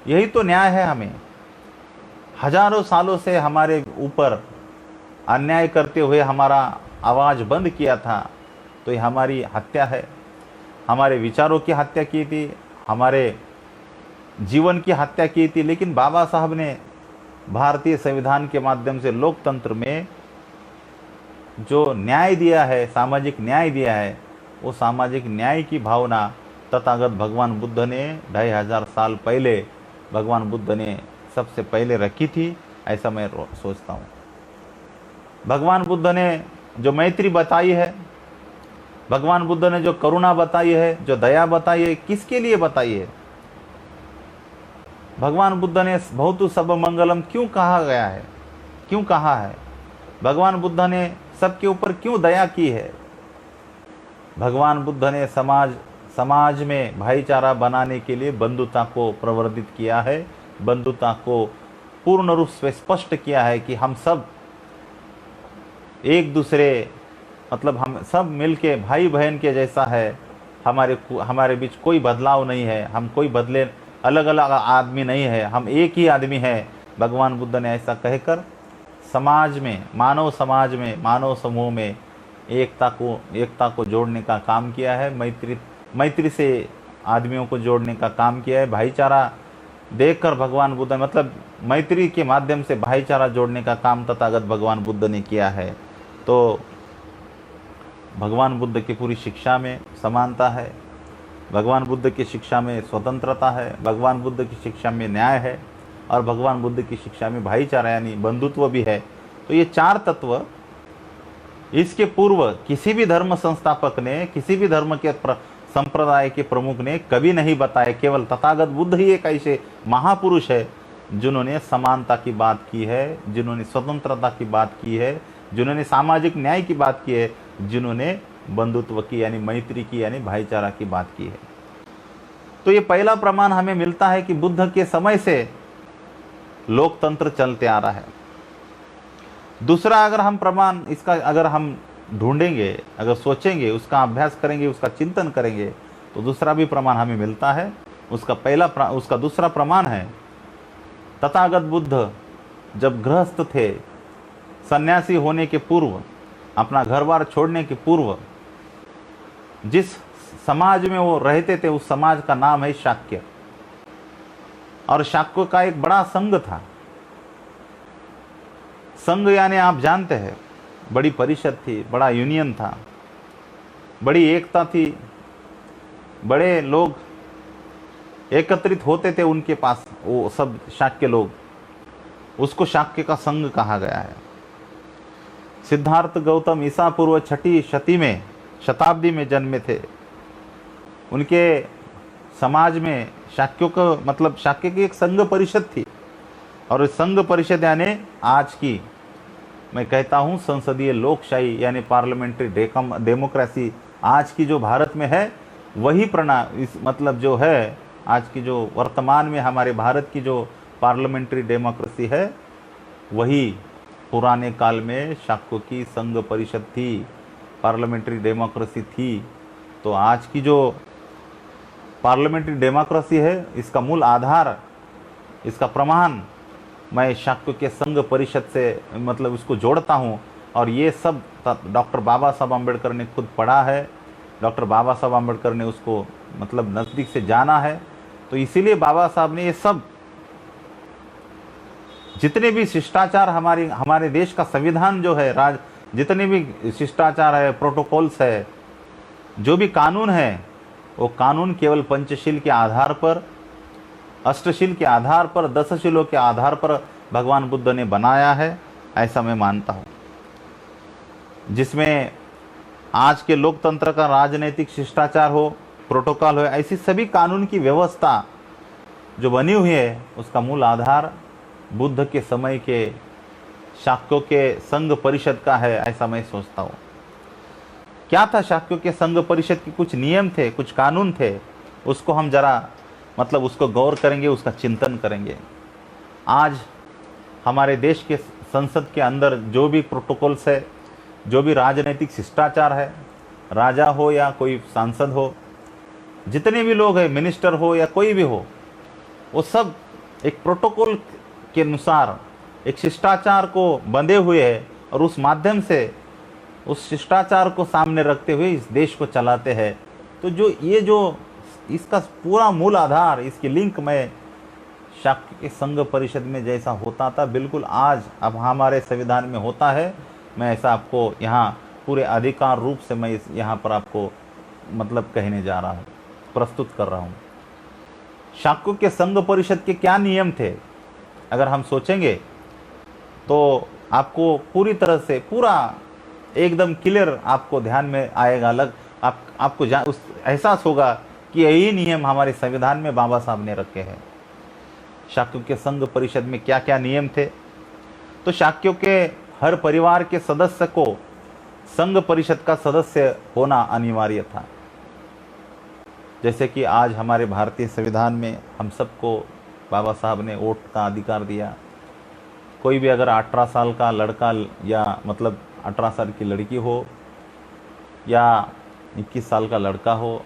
यही तो न्याय है। हमें हजारों सालों से हमारे ऊपर अन्याय करते हुए हमारा आवाज़ बंद किया था, तो ये हमारी हत्या है। हमारे विचारों की हत्या की थी, हमारे जीवन की हत्या की थी। लेकिन बाबा साहब ने भारतीय संविधान के माध्यम से लोकतंत्र में जो न्याय दिया है, सामाजिक न्याय दिया है, वो सामाजिक न्याय की भावना तथागत भगवान बुद्ध ने 2500 साल पहले भगवान बुद्ध ने सबसे पहले रखी थी, ऐसा मैं सोचता हूँ। भगवान बुद्ध ने जो मैत्री बताई है, भगवान बुद्ध ने जो करुणा बताई है, जो दया बताई है, किसके लिए बताई है? भगवान बुद्ध ने भवतु सब मंगलम क्यों कहा गया है, क्यों कहा है? भगवान बुद्ध ने सबके ऊपर क्यों दया की है? भगवान बुद्ध ने समाज में भाईचारा बनाने के लिए बंधुता को प्रवर्धित किया है, बंधुता को पूर्ण रूप से स्पष्ट किया है कि हम सब एक दूसरे, मतलब हम सब मिलके भाई बहन के जैसा है। हमारे बीच कोई बदलाव नहीं है, हम कोई बदले अलग अलग आदमी नहीं है, हम एक ही आदमी है। भगवान बुद्ध ने ऐसा कहकर समाज में, मानव समाज में, मानव समूह में एकता को जोड़ने का काम किया है। मैत्री से आदमियों को जोड़ने का काम किया है। भाईचारा देखकर भगवान बुद्ध, मतलब मैत्री के माध्यम से भाईचारा जोड़ने का काम तथागत भगवान बुद्ध ने किया है। तो भगवान बुद्ध की पूरी शिक्षा में समानता है, भगवान बुद्ध की शिक्षा में स्वतंत्रता है, भगवान बुद्ध की शिक्षा में न्याय है, और भगवान बुद्ध की शिक्षा में भाईचारा यानी बंधुत्व भी है। तो ये चार तत्व इसके पूर्व किसी भी धर्म संस्थापक ने, किसी भी धर्म के संप्रदाय के प्रमुख ने कभी नहीं बताया। केवल तथागत बुद्ध ही एक ऐसे महापुरुष है जिन्होंने समानता की बात की है, जिन्होंने स्वतंत्रता की बात की है, जिन्होंने सामाजिक न्याय की बात की है, जिन्होंने बंधुत्व की यानी मैत्री की यानी भाईचारा की बात की है। तो ये पहला प्रमाण हमें मिलता है कि बुद्ध के समय से लोकतंत्र चलते आ रहा है। दूसरा, अगर हम प्रमाण इसका अगर हम ढूंढेंगे, अगर सोचेंगे, उसका अभ्यास करेंगे, उसका चिंतन करेंगे, तो दूसरा भी प्रमाण हमें मिलता है। उसका दूसरा प्रमाण है, तथागत बुद्ध जब गृहस्थ थे, सन्यासी होने के पूर्व, अपना घर बार छोड़ने के पूर्व, जिस समाज में वो रहते थे उस समाज का नाम है शाक्य, और शाक्य का एक बड़ा संघ था। संघ यानी आप जानते हैं, बड़ी परिषद थी, बड़ा यूनियन था, बड़ी एकता थी, बड़े लोग एकत्रित होते थे उनके पास, वो सब शाक्य लोग, उसको शाक्य का संघ कहा गया है। सिद्धार्थ गौतम ईसा पूर्व 6ठी शताब्दी में जन्मे थे। उनके समाज में शाक्यों का मतलब शाक्य की एक संघ परिषद थी, और इस संघ परिषद यानी आज की मैं कहता हूँ संसदीय लोकशाही यानी पार्लियामेंट्री डेमोक्रेसी आज की जो भारत में है, वही इस मतलब जो है आज की जो वर्तमान में हमारे भारत की जो पार्लियामेंट्री डेमोक्रेसी है, वही पुराने काल में शाक्यों की संघ परिषद थी, पार्लियामेंट्री डेमोक्रेसी थी। तो आज की जो पार्लियामेंट्री डेमोक्रेसी है, इसका मूल आधार, इसका प्रमाण मैं शाक्यों के संघ परिषद से मतलब उसको जोड़ता हूँ। और ये सब डॉक्टर बाबा साहब अम्बेडकर ने खुद पढ़ा है, डॉक्टर बाबा साहब अम्बेडकर ने उसको मतलब नज़दीक से जाना है। तो इसीलिए बाबा साहब ने ये सब जितने भी शिष्टाचार हमारे देश का संविधान जो है, जितने भी शिष्टाचार है, प्रोटोकॉल्स है, जो भी कानून है, वो कानून केवल पंचशील के आधार पर, अष्टशील के आधार पर, दशशीलों के आधार पर भगवान बुद्ध ने बनाया है, ऐसा मैं मानता हूँ। जिसमें आज के लोकतंत्र का राजनीतिक शिष्टाचार हो, प्रोटोकॉल हो, ऐसी सभी कानून की व्यवस्था जो बनी हुई है, उसका मूल आधार बुद्ध के समय के शाक्यों के संघ परिषद का है, ऐसा मैं सोचता हूँ। क्या था शाक्यों के संघ परिषद के कुछ नियम थे, कुछ कानून थे, उसको हम जरा मतलब उसको गौर करेंगे, उसका चिंतन करेंगे। आज हमारे देश के संसद के अंदर जो भी प्रोटोकॉल्स है, जो भी राजनीतिक शिष्टाचार है, राजा हो या कोई सांसद हो, जितने भी लोग हैं, मिनिस्टर हो या कोई भी हो, वो सब एक प्रोटोकॉल के अनुसार एक शिष्टाचार को बंधे हुए हैं और उस माध्यम से उस शिष्टाचार को सामने रखते हुए इस देश को चलाते हैं। तो जो इसका पूरा मूल आधार, इसकी लिंक मैं शाक्य के संघ परिषद में जैसा होता था, बिल्कुल आज अब हमारे संविधान में होता है। मैं ऐसा आपको यहाँ पूरे अधिकार रूप से मैं यहाँ पर आपको मतलब कहने जा रहा हूँ, प्रस्तुत कर रहा हूँ। शाक्य के संघ परिषद के क्या नियम थे, अगर हम सोचेंगे तो आपको पूरी तरह से पूरा एकदम क्लियर आपको ध्यान में आएगा। आपको उस एहसास होगा कि यही नियम हमारे संविधान में बाबा साहब ने रखे हैं। शाक्यों के संघ परिषद में क्या क्या नियम थे? तो शाक्यों के हर परिवार के सदस्य को संघ परिषद का सदस्य होना अनिवार्य था। जैसे कि आज हमारे भारतीय संविधान में हम सबको बाबा साहब ने वोट का अधिकार दिया। कोई भी अगर 18 साल का लड़का या मतलब 18 साल की लड़की हो या 21 साल का लड़का हो,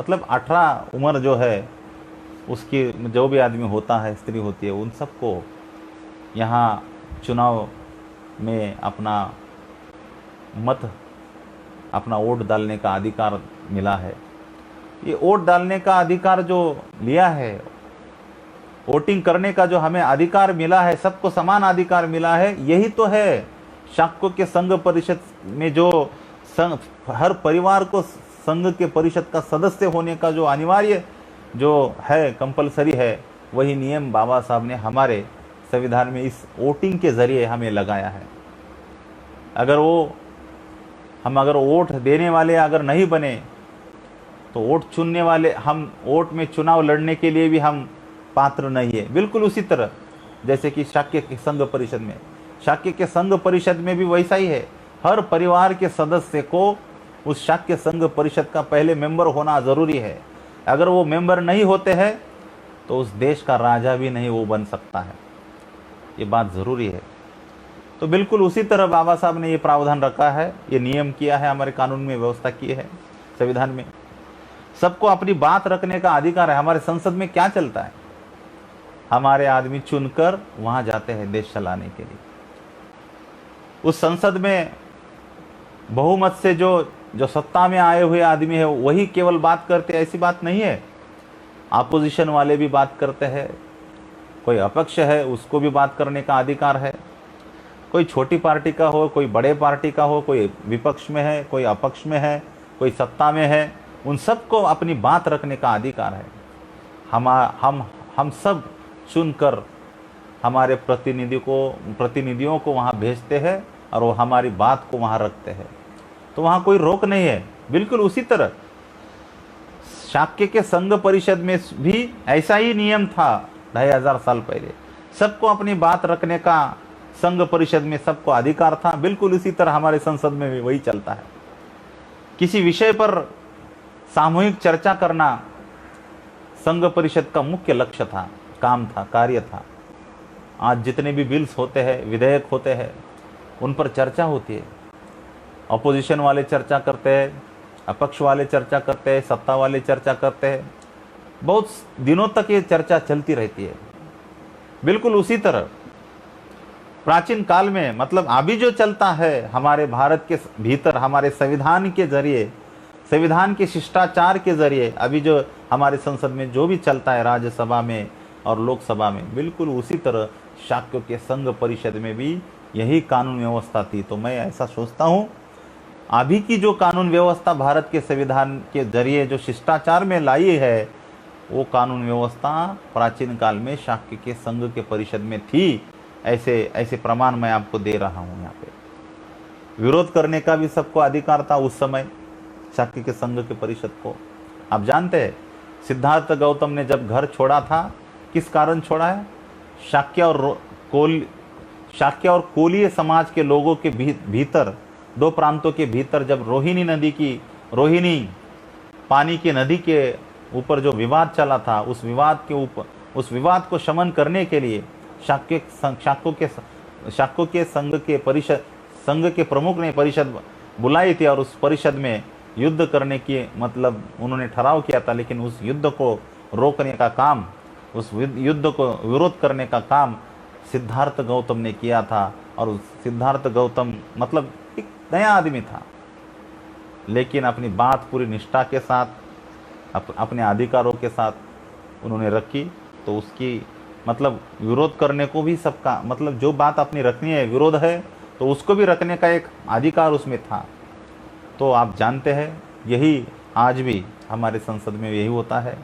मतलब 18 उम्र जो है उसकी जो भी आदमी होता है, स्त्री होती है, उन सबको यहाँ चुनाव में अपना मत, अपना वोट डालने का अधिकार मिला है। ये वोट डालने का अधिकार जो लिया है, वोटिंग करने का जो हमें अधिकार मिला है, सबको समान अधिकार मिला है, यही तो है शाक्य के संघ परिषद में जो हर परिवार को संघ के परिषद का सदस्य होने का जो अनिवार्य जो है, कंपलसरी है, वही नियम बाबा साहब ने हमारे संविधान में इस वोटिंग के जरिए हमें लगाया है। अगर वोट देने वाले अगर नहीं बने तो वोट चुनने वाले, हम वोट में चुनाव लड़ने के लिए भी हम पात्र नहीं है। बिल्कुल उसी तरह जैसे कि शाक्य के संघ परिषद में, शाक्य के संघ परिषद में भी वैसा ही है। हर परिवार के सदस्य को उस शाक्य संघ परिषद का पहले मेंबर होना जरूरी है। अगर वो मेंबर नहीं होते हैं तो उस देश का राजा भी नहीं वो बन सकता है, ये बात ज़रूरी है। तो बिल्कुल उसी तरह बाबा साहब ने ये प्रावधान रखा है, ये नियम किया है, हमारे कानून में व्यवस्था की है, संविधान में। सबको अपनी बात रखने का अधिकार है। हमारे संसद में क्या चलता है, हमारे आदमी चुनकर वहाँ जाते हैं देश चलाने के लिए। उस संसद में बहुमत से जो सत्ता में आए हुए आदमी है वही केवल बात करते हैं, ऐसी बात नहीं है। अपोजिशन वाले भी बात करते हैं, कोई अपक्ष है उसको भी बात करने का अधिकार है। कोई छोटी पार्टी का हो, कोई बड़े पार्टी का हो, कोई विपक्ष में है, कोई अपक्ष में है, कोई सत्ता में है, उन सबको अपनी बात रखने का अधिकार है। हम सब चुनकर हमारे प्रतिनिधियों को वहाँ भेजते हैं और वो हमारी बात को वहाँ रखते हैं, तो वहाँ कोई रोक नहीं है। बिल्कुल उसी तरह शाक्य के संघ परिषद में भी ऐसा ही नियम था 2500 साल पहले। सबको अपनी बात रखने का संघ परिषद में सबको अधिकार था। बिल्कुल इसी तरह हमारे संसद में भी वही चलता है। किसी विषय पर सामूहिक चर्चा करना संघ परिषद का मुख्य लक्ष्य था, काम था, कार्य था। आज जितने भी बिल्स होते हैं, विधेयक होते हैं, उन पर चर्चा होती है। अपोजिशन वाले चर्चा करते हैं, अपक्ष वाले चर्चा करते हैं, सत्ता वाले चर्चा करते हैं। बहुत दिनों तक ये चर्चा चलती रहती है। बिल्कुल उसी तरह प्राचीन काल में, मतलब अभी जो चलता है हमारे भारत के भीतर, हमारे संविधान के जरिए, संविधान के शिष्टाचार के जरिए, अभी जो हमारे संसद में जो भी चलता है, राज्यसभा में और लोकसभा में, बिल्कुल उसी तरह शाक्य के संघ परिषद में भी यही कानून व्यवस्था थी। तो मैं ऐसा सोचता हूँ अभी की जो कानून व्यवस्था भारत के संविधान के जरिए जो शिष्टाचार में लाई है, वो कानून व्यवस्था प्राचीन काल में शाक्य के संघ के परिषद में थी। ऐसे प्रमाण मैं आपको दे रहा हूँ। यहाँ पे विरोध करने का भी सबको अधिकार था उस समय शाक्य के संघ के परिषद को। आप जानते हैं सिद्धार्थ गौतम ने जब घर छोड़ा था, किस कारण छोड़ा है? शाक्य और कोलीय समाज के लोगों के भीतर, दो प्रांतों के भीतर जब रोहिणी पानी की नदी के ऊपर जो विवाद चला था, उस विवाद को शमन करने के लिए शाक्यों के शाक्यों के संघ के प्रमुख ने परिषद बुलाई थी और उस परिषद में युद्ध करने की मतलब उन्होंने ठहराव किया था, लेकिन उस युद्ध को रोकने का काम, उस युद्ध को विरोध करने का काम सिद्धार्थ गौतम ने किया था। और उस सिद्धार्थ गौतम मतलब एक नया आदमी था, लेकिन अपनी बात पूरी निष्ठा के साथ अपने अधिकारों के साथ उन्होंने रखी। तो उसकी मतलब विरोध करने को भी सबका मतलब जो बात अपनी रखनी है, विरोध है तो उसको भी रखने का एक अधिकार उसमें था। तो आप जानते हैं यही आज भी हमारे संसद में यही होता है।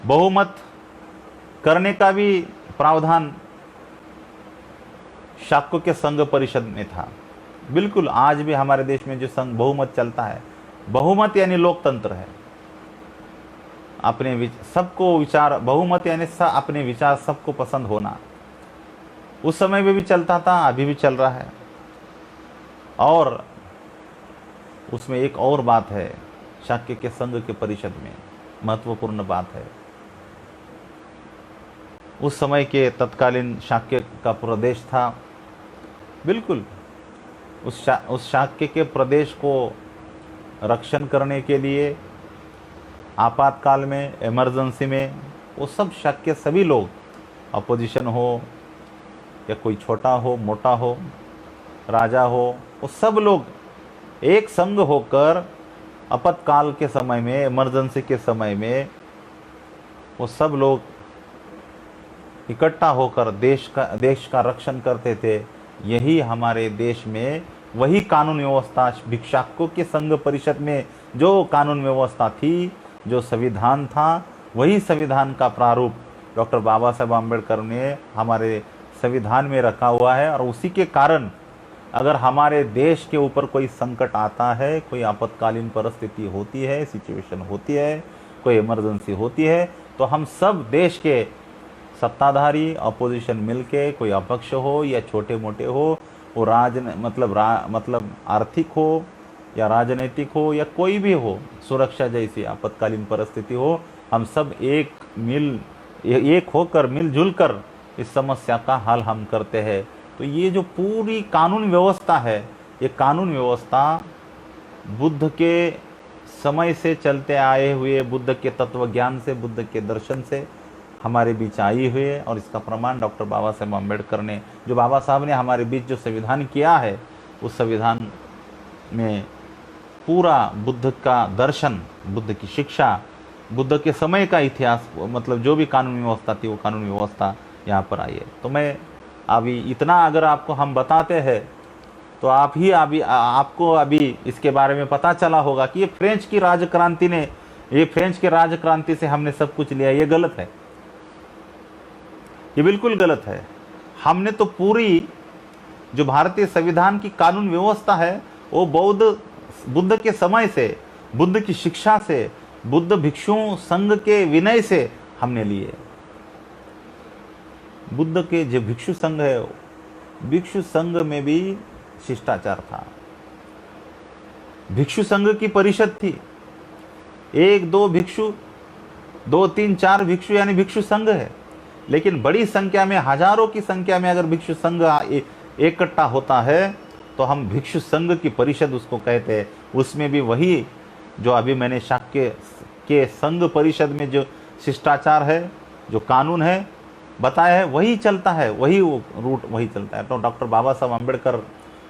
बहुमत करने का भी प्रावधान शाक्यों के संघ परिषद में था। बिल्कुल आज भी हमारे देश में जो संघ बहुमत चलता है, बहुमत यानी लोकतंत्र है। अपने सबको विचार, बहुमत यानी अपने विचार सबको पसंद होना। उस समय में भी चलता था, अभी भी चल रहा है। और उसमें एक और बात है, शाक्य के संघ के परिषद में महत्वपूर्ण बात है। उस समय के तत्कालीन शाक्य का प्रदेश था, बिल्कुल उस शाक्य के प्रदेश को रक्षण करने के लिए आपातकाल में, इमरजेंसी में, वो सब शाक्य सभी लोग, अपोजिशन हो या कोई छोटा हो मोटा हो, राजा हो, वो सब लोग एक संघ होकर आपातकाल के समय में, इमरजेंसी के समय में वो सब लोग इकट्ठा होकर देश का रक्षण करते थे। यही हमारे देश में वही कानून व्यवस्था, भिक्षाकों के संघ परिषद में जो कानून व्यवस्था थी, जो संविधान था, वही संविधान का प्रारूप डॉक्टर बाबा साहब आम्बेडकर ने हमारे संविधान में रखा हुआ है। और उसी के कारण अगर हमारे देश के ऊपर कोई संकट आता है, कोई आपातकालीन परिस्थिति होती है, सिचुएशन होती है, कोई इमरजेंसी होती है, तो हम सब देश के सत्ताधारी, अपोजिशन मिलके, कोई अपक्ष हो या छोटे मोटे हो, वो मतलब आर्थिक हो या राजनीतिक हो या कोई भी हो, सुरक्षा जैसी आपातकालीन परिस्थिति हो, हम सब एक होकर मिलजुल कर इस समस्या का हल हम करते हैं। तो ये जो पूरी कानून व्यवस्था है, ये कानून व्यवस्था बुद्ध के समय से चलते आए हुए, बुद्ध के तत्व ज्ञान से, बुद्ध के दर्शन से हमारे बीच आई हुई है। और इसका प्रमाण डॉक्टर बाबा साहब आम्बेडकर ने, जो बाबा साहब ने हमारे बीच जो संविधान किया है, उस संविधान में पूरा बुद्ध का दर्शन, बुद्ध की शिक्षा, बुद्ध के समय का इतिहास, मतलब जो भी कानून व्यवस्था थी वो कानून व्यवस्था यहाँ पर आई है। तो मैं अभी इतना अगर आपको हम बताते हैं तो आपको अभी इसके बारे में पता चला होगा कि ये फ्रेंच की राजक्रांति से हमने सब कुछ लिया, ये गलत है, ये बिल्कुल गलत है। हमने तो पूरी जो भारतीय संविधान की कानून व्यवस्था है वो बुद्ध के समय से, बुद्ध की शिक्षा से, बुद्ध भिक्षु संघ के विनय से हमने लिए। बुद्ध के जो भिक्षु संघ है, भिक्षु संघ में भी शिष्टाचार था। भिक्षु संघ की परिषद थी, 1 2 भिक्षु, 2 3 4 भिक्षु यानी भिक्षु संघ है। लेकिन बड़ी संख्या में, हजारों की संख्या में अगर भिक्षु संघ इकट्ठा होता है तो हम भिक्षु संघ की परिषद उसको कहते हैं। उसमें भी वही जो अभी मैंने शाक्य के संघ परिषद में जो शिष्टाचार है, जो कानून है बताया है, वही चलता है, वही रूट वही चलता है। तो डॉक्टर बाबा साहब आम्बेडकर,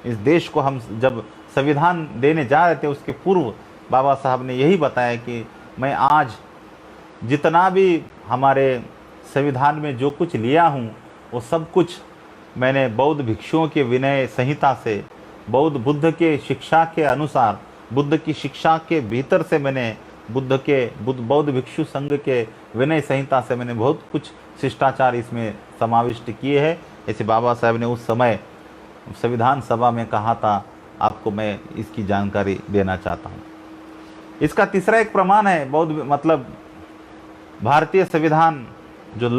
इस देश को हम जब संविधान देने जा रहे थे उसके पूर्व बाबा साहब ने यही बताया कि मैं आज जितना भी हमारे संविधान में जो कुछ लिया हूँ वो सब कुछ मैंने बौद्ध भिक्षुओं के विनय संहिता से, बुद्ध के शिक्षा के अनुसार, बुद्ध की शिक्षा के भीतर से मैंने बौद्ध भिक्षु संघ के विनय संहिता से मैंने बहुत कुछ शिष्टाचार इसमें समाविष्ट किए हैं। ऐसे बाबा साहब ने उस समय संविधान सभा में कहा था। आपको मैं इसकी जानकारी देना चाहता हूँ। इसका तीसरा एक प्रमाण है मतलब भारतीय संविधान जो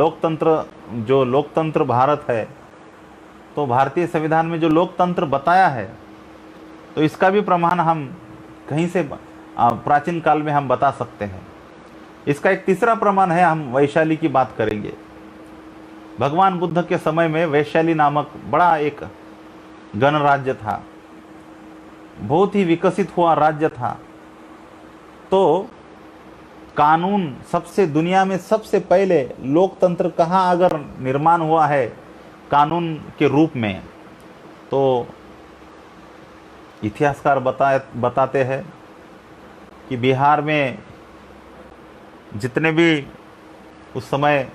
लोकतंत्र भारत है, तो भारतीय संविधान में जो लोकतंत्र बताया है, तो इसका भी प्रमाण हम कहीं से प्राचीन काल में हम बता सकते हैं। इसका एक तीसरा प्रमाण है, हम वैशाली की बात करेंगे। भगवान बुद्ध के समय में वैशाली नामक बड़ा एक गणराज्य था, बहुत ही विकसित हुआ राज्य था। तो कानून सबसे, दुनिया में सबसे पहले लोकतंत्र कहाँ अगर निर्माण हुआ है कानून के रूप में, तो इतिहासकार बताते हैं कि बिहार में जितने भी उस समय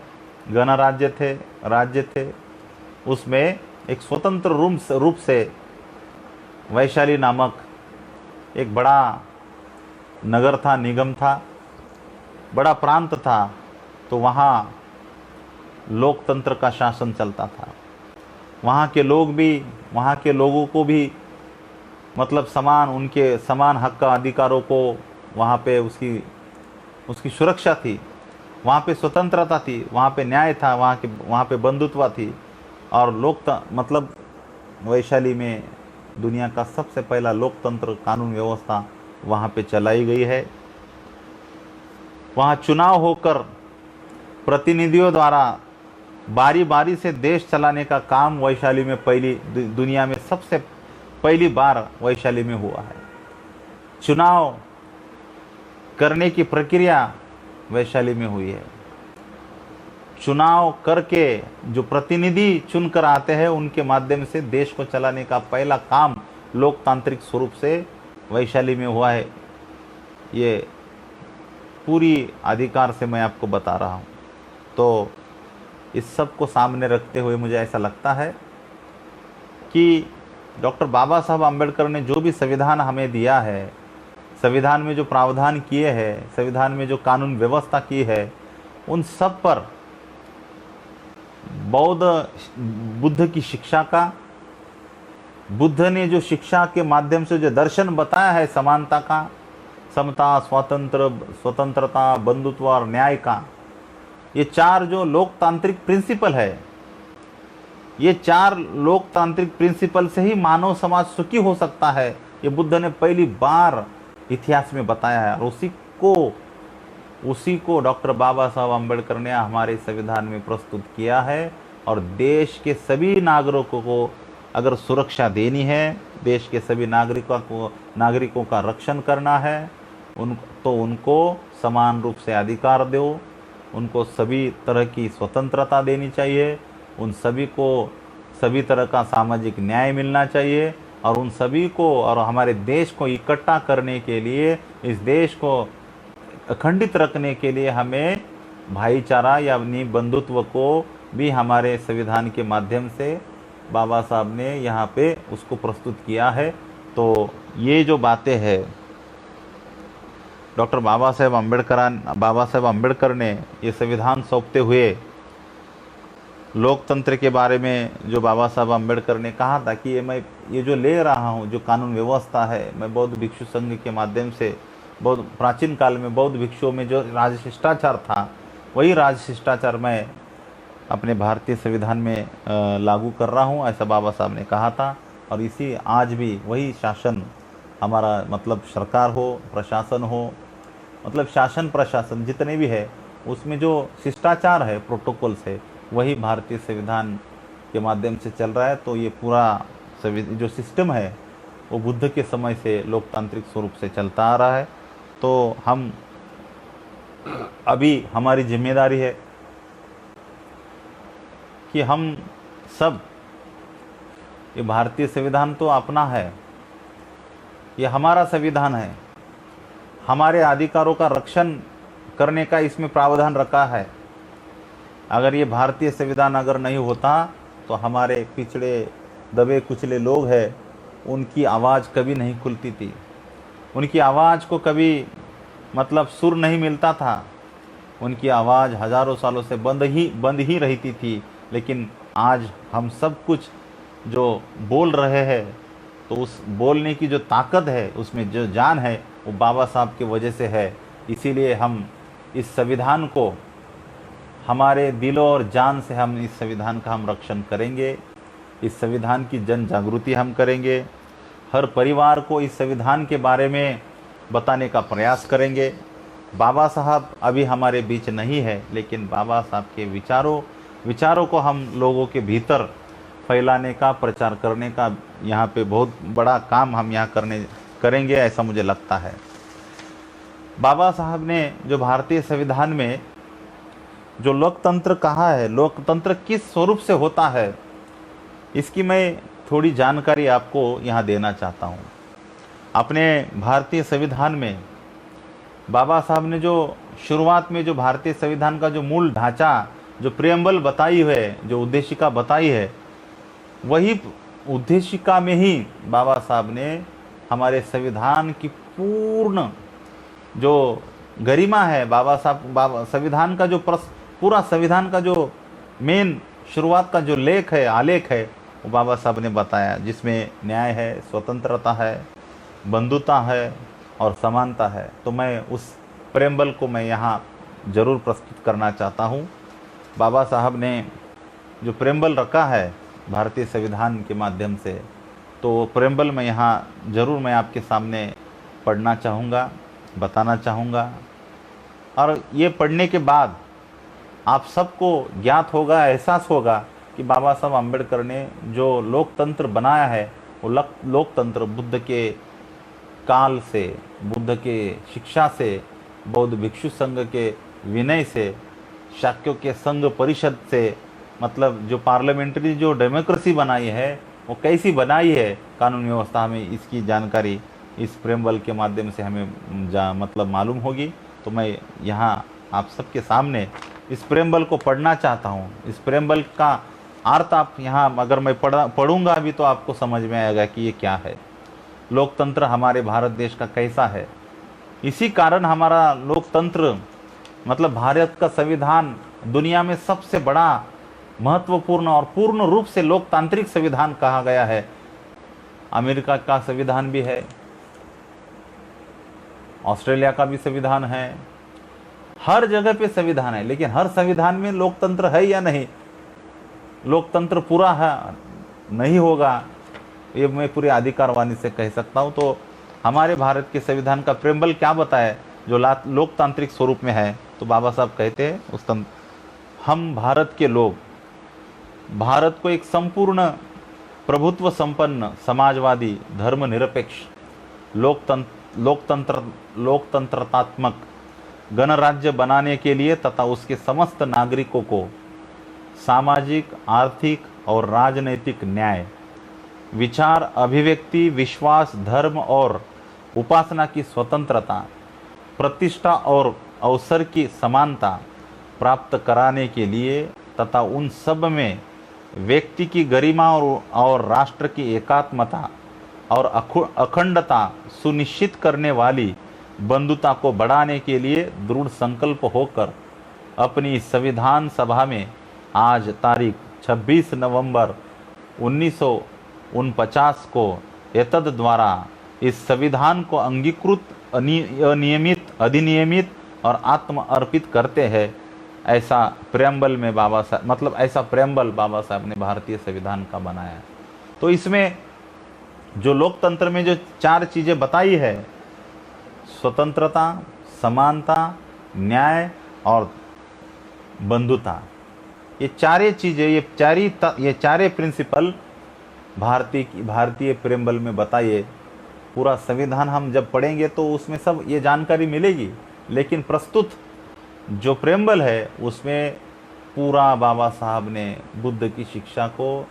गणराज्य थे, राज्य थे, उसमें एक स्वतंत्र रूप से वैशाली नामक एक बड़ा नगर था, निगम था, बड़ा प्रांत था। तो वहाँ लोकतंत्र का शासन चलता था। वहाँ के लोग भी, वहाँ के लोगों को भी मतलब समान, उनके समान हक का अधिकारों को वहाँ पे उसकी सुरक्षा थी, वहाँ पे स्वतंत्रता थी, वहाँ पे न्याय था, वहाँ पे बंधुत्व थी। और मतलब वैशाली में दुनिया का सबसे पहला लोकतंत्र कानून व्यवस्था वहाँ पे चलाई गई है। वहाँ चुनाव होकर प्रतिनिधियों द्वारा बारी बारी से देश चलाने का काम वैशाली में दुनिया में सबसे पहली बार वैशाली में हुआ है। चुनाव करने की प्रक्रिया वैशाली में हुई है। चुनाव करके जो प्रतिनिधि चुनकर आते हैं उनके माध्यम से देश को चलाने का पहला काम लोकतांत्रिक स्वरूप से वैशाली में हुआ है। ये पूरी अधिकार से मैं आपको बता रहा हूँ। तो इस सब को सामने रखते हुए मुझे ऐसा लगता है कि डॉक्टर बाबा साहब आम्बेडकर ने जो भी संविधान हमें दिया है, संविधान में जो प्रावधान किए हैं, संविधान में जो कानून व्यवस्था की है, उन सब पर बुद्ध की शिक्षा का, बुद्ध ने जो शिक्षा के माध्यम से जो दर्शन बताया है समानता का, समता, स्वतंत्रता, बंधुत्व और न्याय का, ये चार जो लोकतांत्रिक प्रिंसिपल है, ये चार लोकतांत्रिक प्रिंसिपल से ही मानव समाज सुखी हो सकता है। ये बुद्ध ने पहली बार इतिहास में बताया है और उसी को डॉक्टर बाबा साहब आम्बेडकर ने हमारे संविधान में प्रस्तुत किया है। और देश के सभी नागरिकों को अगर सुरक्षा देनी है, देश के सभी नागरिकों का रक्षण करना है, तो उनको समान रूप से अधिकार दो, उनको सभी तरह की स्वतंत्रता देनी चाहिए, उन सभी को सभी तरह का सामाजिक न्याय मिलना चाहिए। और उन सभी को और हमारे देश को इकट्ठा करने के लिए, इस देश को अखंडित रखने के लिए हमें भाईचारा या बंधुत्व को भी हमारे संविधान के माध्यम से बाबा साहब ने यहाँ पे उसको प्रस्तुत किया है। तो ये जो बातें हैं डॉक्टर बाबा साहेब अम्बेडकर ने ये संविधान सौंपते हुए लोकतंत्र के बारे में जो बाबा साहब अम्बेडकर ने कहा था कि ये जो ले रहा हूँ, जो कानून व्यवस्था है, मैं बौद्ध भिक्षु संघ के माध्यम से, बहुत प्राचीन काल में बौद्ध भिक्षुओं में जो राज शिष्टाचार था, वही राज शिष्टाचार मैं अपने भारतीय संविधान में लागू कर रहा हूँ, ऐसा बाबा साहब ने कहा था। और इसी आज भी वही शासन हमारा, मतलब सरकार हो, प्रशासन हो, मतलब शासन प्रशासन जितने भी है, उसमें जो शिष्टाचार है, प्रोटोकॉल्स है, वही भारतीय संविधान के माध्यम से चल रहा है। तो ये पूरा जो सिस्टम है वो बुद्ध के समय से लोकतांत्रिक स्वरूप से चलता आ रहा है। तो हम अभी हमारी जिम्मेदारी है कि हम सब, ये भारतीय संविधान तो अपना है, ये हमारा संविधान है, हमारे अधिकारों का रक्षण करने का इसमें प्रावधान रखा है। अगर ये भारतीय संविधान अगर नहीं होता तो हमारे पिछड़े दबे कुचले लोग हैं, उनकी आवाज़ कभी नहीं खुलती थी, उनकी आवाज़ को कभी मतलब सुर नहीं मिलता था, उनकी आवाज़ हज़ारों सालों से बंद ही रहती थी। लेकिन आज हम सब कुछ जो बोल रहे हैं, तो उस बोलने की जो ताकत है, उसमें जो जान है, वो बाबा साहब की वजह से है। इसीलिए हम इस संविधान को, हमारे दिलों और जान से हम इस संविधान का हम रक्षण करेंगे, इस संविधान की जन जागृति हम करेंगे, हर परिवार को इस संविधान के बारे में बताने का प्रयास करेंगे। बाबा साहब अभी हमारे बीच नहीं है, लेकिन बाबा साहब के विचारों विचारों को हम लोगों के भीतर फैलाने का, प्रचार करने का यहाँ पे बहुत बड़ा काम हम यहाँ करेंगे, ऐसा मुझे लगता है। बाबा साहब ने जो भारतीय संविधान में जो लोकतंत्र कहा है, लोकतंत्र किस स्वरूप से होता है, इसकी मैं थोड़ी जानकारी आपको यहाँ देना चाहता हूँ। अपने भारतीय संविधान में बाबा साहब ने जो शुरुआत में जो भारतीय संविधान का जो मूल ढांचा, जो प्रियम्बल बताई है, जो उद्देशिका बताई है, वही उद्देशिका में ही बाबा साहब ने हमारे संविधान की पूर्ण जो गरिमा है, बाबा संविधान का जो पूरा संविधान का जो मेन शुरुआत का जो लेख है, आलेख है, वो बाबा साहब ने बताया, जिसमें न्याय है, स्वतंत्रता है, बंधुता है और समानता है। तो मैं उस प्रेम्बल को मैं यहाँ ज़रूर प्रस्तुत करना चाहता हूँ। बाबा साहब ने जो प्रेम्बल रखा है भारतीय संविधान के माध्यम से, तो प्रेम्बल में यहाँ ज़रूर मैं आपके सामने पढ़ना चाहूँगा, बताना चाहूँगा। और ये पढ़ने के बाद आप सबको ज्ञात होगा, एहसास होगा कि बाबा साहब अम्बेडकर ने जो लोकतंत्र बनाया है, वो लोकतंत्र बुद्ध के काल से, बुद्ध के शिक्षा से, बौद्ध भिक्षु संघ के विनय से, शाक्यों के संघ परिषद से, मतलब जो पार्लियामेंट्री जो डेमोक्रेसी बनाई है, वो कैसी बनाई है कानून व्यवस्था में, इसकी जानकारी इस प्रेम्बल के माध्यम से हमें मतलब मालूम होगी। तो मैं यहाँ आप सबके सामने इस प्रेम्बल को पढ़ना चाहता हूँ। इस प्रेम्बल का अर्थ आप यहाँ अगर मैं पढ़ूंगा भी तो आपको समझ में आएगा कि ये क्या है, लोकतंत्र हमारे भारत देश का कैसा है। इसी कारण हमारा लोकतंत्र मतलब भारत का संविधान दुनिया में सबसे बड़ा, महत्वपूर्ण और पूर्ण रूप से लोकतांत्रिक संविधान कहा गया है। अमेरिका का संविधान भी है, ऑस्ट्रेलिया का भी संविधान है, हर जगह पे संविधान है, लेकिन हर संविधान में लोकतंत्र है या नहीं, लोकतंत्र पूरा है नहीं होगा, ये मैं पूरी अधिकारवाणी से कह सकता हूँ। तो हमारे भारत के संविधान का प्रेम्बल क्या बताए जो लोकतांत्रिक स्वरूप में है। तो बाबा साहब कहते हैं हम भारत के लोग भारत को एक संपूर्ण प्रभुत्व संपन्न, समाजवादी, धर्मनिरपेक्ष, लोकतंत्रात्मक गणराज्य बनाने के लिए तथा उसके समस्त नागरिकों को सामाजिक, आर्थिक और राजनैतिक न्याय, विचार, अभिव्यक्ति, विश्वास, धर्म और उपासना की स्वतंत्रता, प्रतिष्ठा और अवसर की समानता प्राप्त कराने के लिए तथा उन सब में व्यक्ति की गरिमा और राष्ट्र की एकात्मता और अखंडता सुनिश्चित करने वाली बंधुता को बढ़ाने के लिए दृढ़ संकल्प होकर अपनी संविधान सभा में आज तारीख 26 नवंबर 1949 को एतद द्वारा इस संविधान को अंगीकृत, अनियमित, अधिनियमित और आत्म अर्पित करते हैं। ऐसा प्रेम्बल में बाबा साहब मतलब ऐसा प्रेम्बल बाबा साहब ने भारतीय संविधान का बनाया। तो इसमें जो लोकतंत्र में जो 4 चीज़ें बताई है, स्वतंत्रता, समानता, न्याय और बंधुता, ये चारे चीज़ें, ये चारे प्रिंसिपल भारतीय प्रेम्बल में बताइए। पूरा संविधान हम जब पढ़ेंगे तो उसमें सब ये जानकारी मिलेगी, लेकिन प्रस्तुत जो प्रेम्बल है उसमें पूरा बाबा साहब ने बुद्ध की शिक्षा को,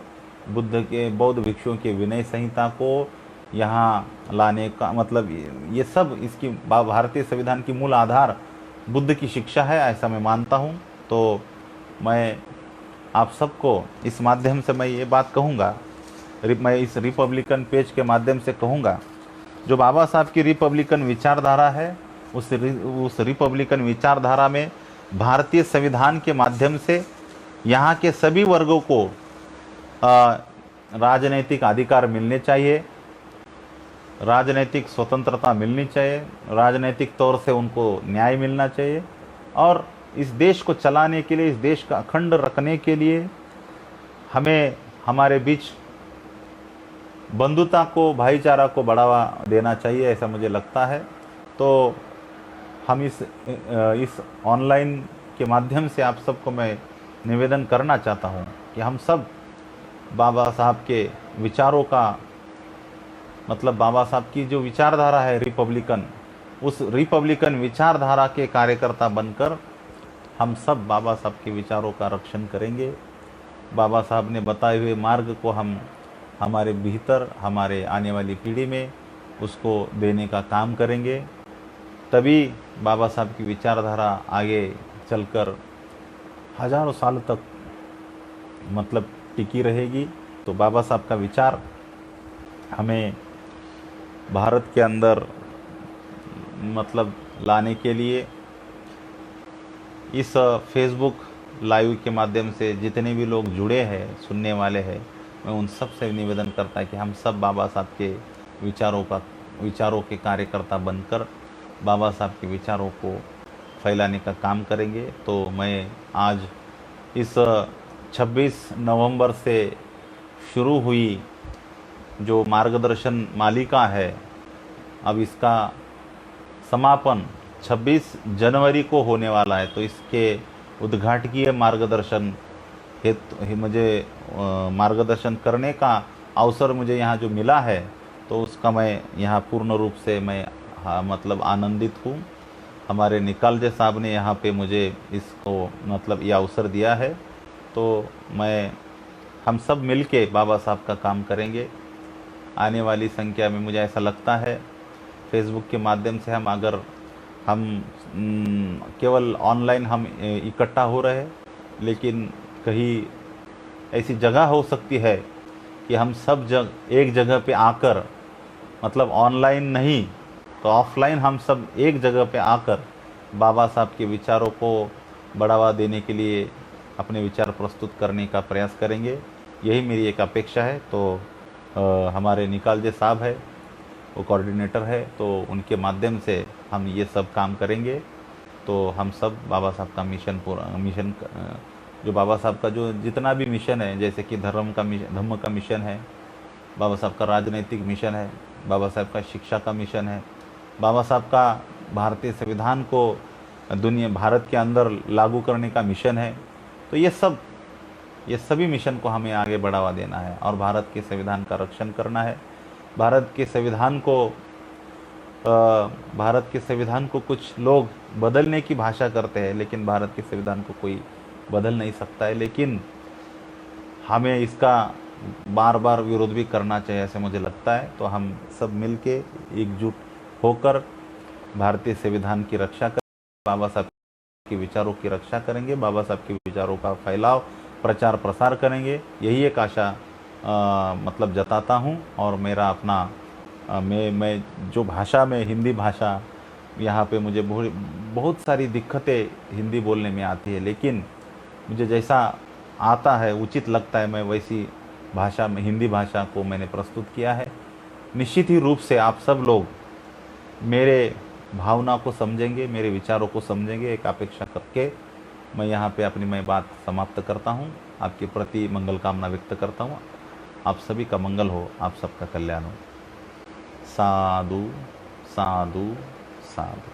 बुद्ध के बौद्ध भिक्षुओं के विनय संहिता को यहाँ लाने का मतलब ये सब इसकी भारतीय संविधान की मूल आधार बुद्ध की शिक्षा है, ऐसा मैं मानता हूँ। तो मैं आप सबको इस माध्यम से मैं ये बात कहूँगा, मैं इस रिपब्लिकन पेज के माध्यम से कहूँगा, जो बाबा साहब की रिपब्लिकन विचारधारा है, उस रिपब्लिकन विचारधारा में भारतीय संविधान के माध्यम से यहाँ के सभी वर्गों को राजनीतिक अधिकार मिलने चाहिए, राजनीतिक स्वतंत्रता मिलनी चाहिए, राजनीतिक तौर से उनको न्याय मिलना चाहिए, और इस देश को चलाने के लिए, इस देश का अखंड रखने के लिए हमें हमारे बीच बंधुता को, भाईचारा को बढ़ावा देना चाहिए, ऐसा मुझे लगता है। तो हम इस ऑनलाइन के माध्यम से आप सबको मैं निवेदन करना चाहता हूँ कि हम सब बाबा साहब के विचारों का, मतलब बाबा साहब की जो विचारधारा है रिपब्लिकन, उस रिपब्लिकन विचारधारा के कार्यकर्ता बनकर हम सब बाबा साहब के विचारों का रक्षण करेंगे। बाबा साहब ने बताए हुए मार्ग को हम हमारे भीतर, हमारे आने वाली पीढ़ी में उसको देने का काम करेंगे। तभी बाबा साहब की विचारधारा आगे चलकर हजारों साल तक मतलब टिकी रहेगी। तो बाबा साहब का विचार हमें भारत के अंदर मतलब लाने के लिए इस फेसबुक लाइव के माध्यम से जितने भी लोग जुड़े हैं, सुनने वाले हैं, मैं उन सब से निवेदन करता है कि हम सब बाबा साहब के विचारों के कार्यकर्ता बनकर बाबा साहब के विचारों को फैलाने का काम करेंगे। तो मैं आज इस 26 नवंबर से शुरू हुई जो मार्गदर्शन मालिका है, अब इसका समापन 26 जनवरी को होने वाला है। तो इसके उद्घाटकीय मार्गदर्शन हेतु मुझे मार्गदर्शन करने का अवसर मुझे यहाँ जो मिला है, तो उसका मैं यहाँ पूर्ण रूप से मैं मतलब आनंदित हूँ। हमारे निकालजे साहब ने यहाँ पे मुझे इसको मतलब ये अवसर दिया है। तो हम सब मिलके बाबा साहब का काम करेंगे। आने वाली संख्या में मुझे ऐसा लगता है फेसबुक के माध्यम से हम केवल ऑनलाइन हम इकट्ठा हो रहे हैं, लेकिन कहीं ऐसी जगह हो सकती है कि हम सब एक जगह पे आकर, मतलब ऑनलाइन नहीं तो ऑफलाइन हम सब एक जगह पे आकर बाबा साहब के विचारों को बढ़ावा देने के लिए अपने विचार प्रस्तुत करने का प्रयास करेंगे। यही मेरी एक अपेक्षा है। तो हमारे निकालजे साहब है, वो कोऑर्डिनेटर है, तो उनके माध्यम से हम ये सब काम करेंगे। तो हम सब बाबा साहब का मिशन जो बाबा साहब का जो जितना भी मिशन है, जैसे कि धर्म का मिशन है, बाबा साहब का राजनैतिक मिशन है, बाबा साहब का शिक्षा का मिशन है, बाबा साहब का भारतीय संविधान को भारत के अंदर लागू करने का मिशन है। तो ये सभी मिशन को हमें आगे बढ़ावा देना है और भारत के संविधान का रक्षण करना है। भारत के संविधान को कुछ लोग बदलने की भाषा करते हैं, लेकिन भारत के संविधान को कोई बदल नहीं सकता है। लेकिन हमें इसका बार बार विरोध भी करना चाहिए, ऐसे मुझे लगता है। तो हम सब मिलके एकजुट होकर भारतीय संविधान की रक्षा करें, बाबा साहब के विचारों की रक्षा करेंगे, बाबा साहब के विचारों का फैलाव प्रचार प्रसार करेंगे। यही एक आशा मतलब जताता हूँ। और मेरा अपना मैं जो भाषा में हिंदी भाषा, यहाँ पे मुझे बहुत सारी दिक्कतें हिंदी बोलने में आती है, लेकिन मुझे जैसा आता है, उचित लगता है, मैं वैसी भाषा में हिंदी भाषा को मैंने प्रस्तुत किया है। निश्चित ही रूप से आप सब लोग मेरे भावना को समझेंगे, मेरे विचारों को समझेंगे, एक अपेक्षा करके मैं यहाँ पे अपनी बात समाप्त करता हूँ। आपके प्रति मंगल कामना व्यक्त करता हूँ। आप सभी का मंगल हो, आप सबका कल्याण हो। साधु साधु साधु।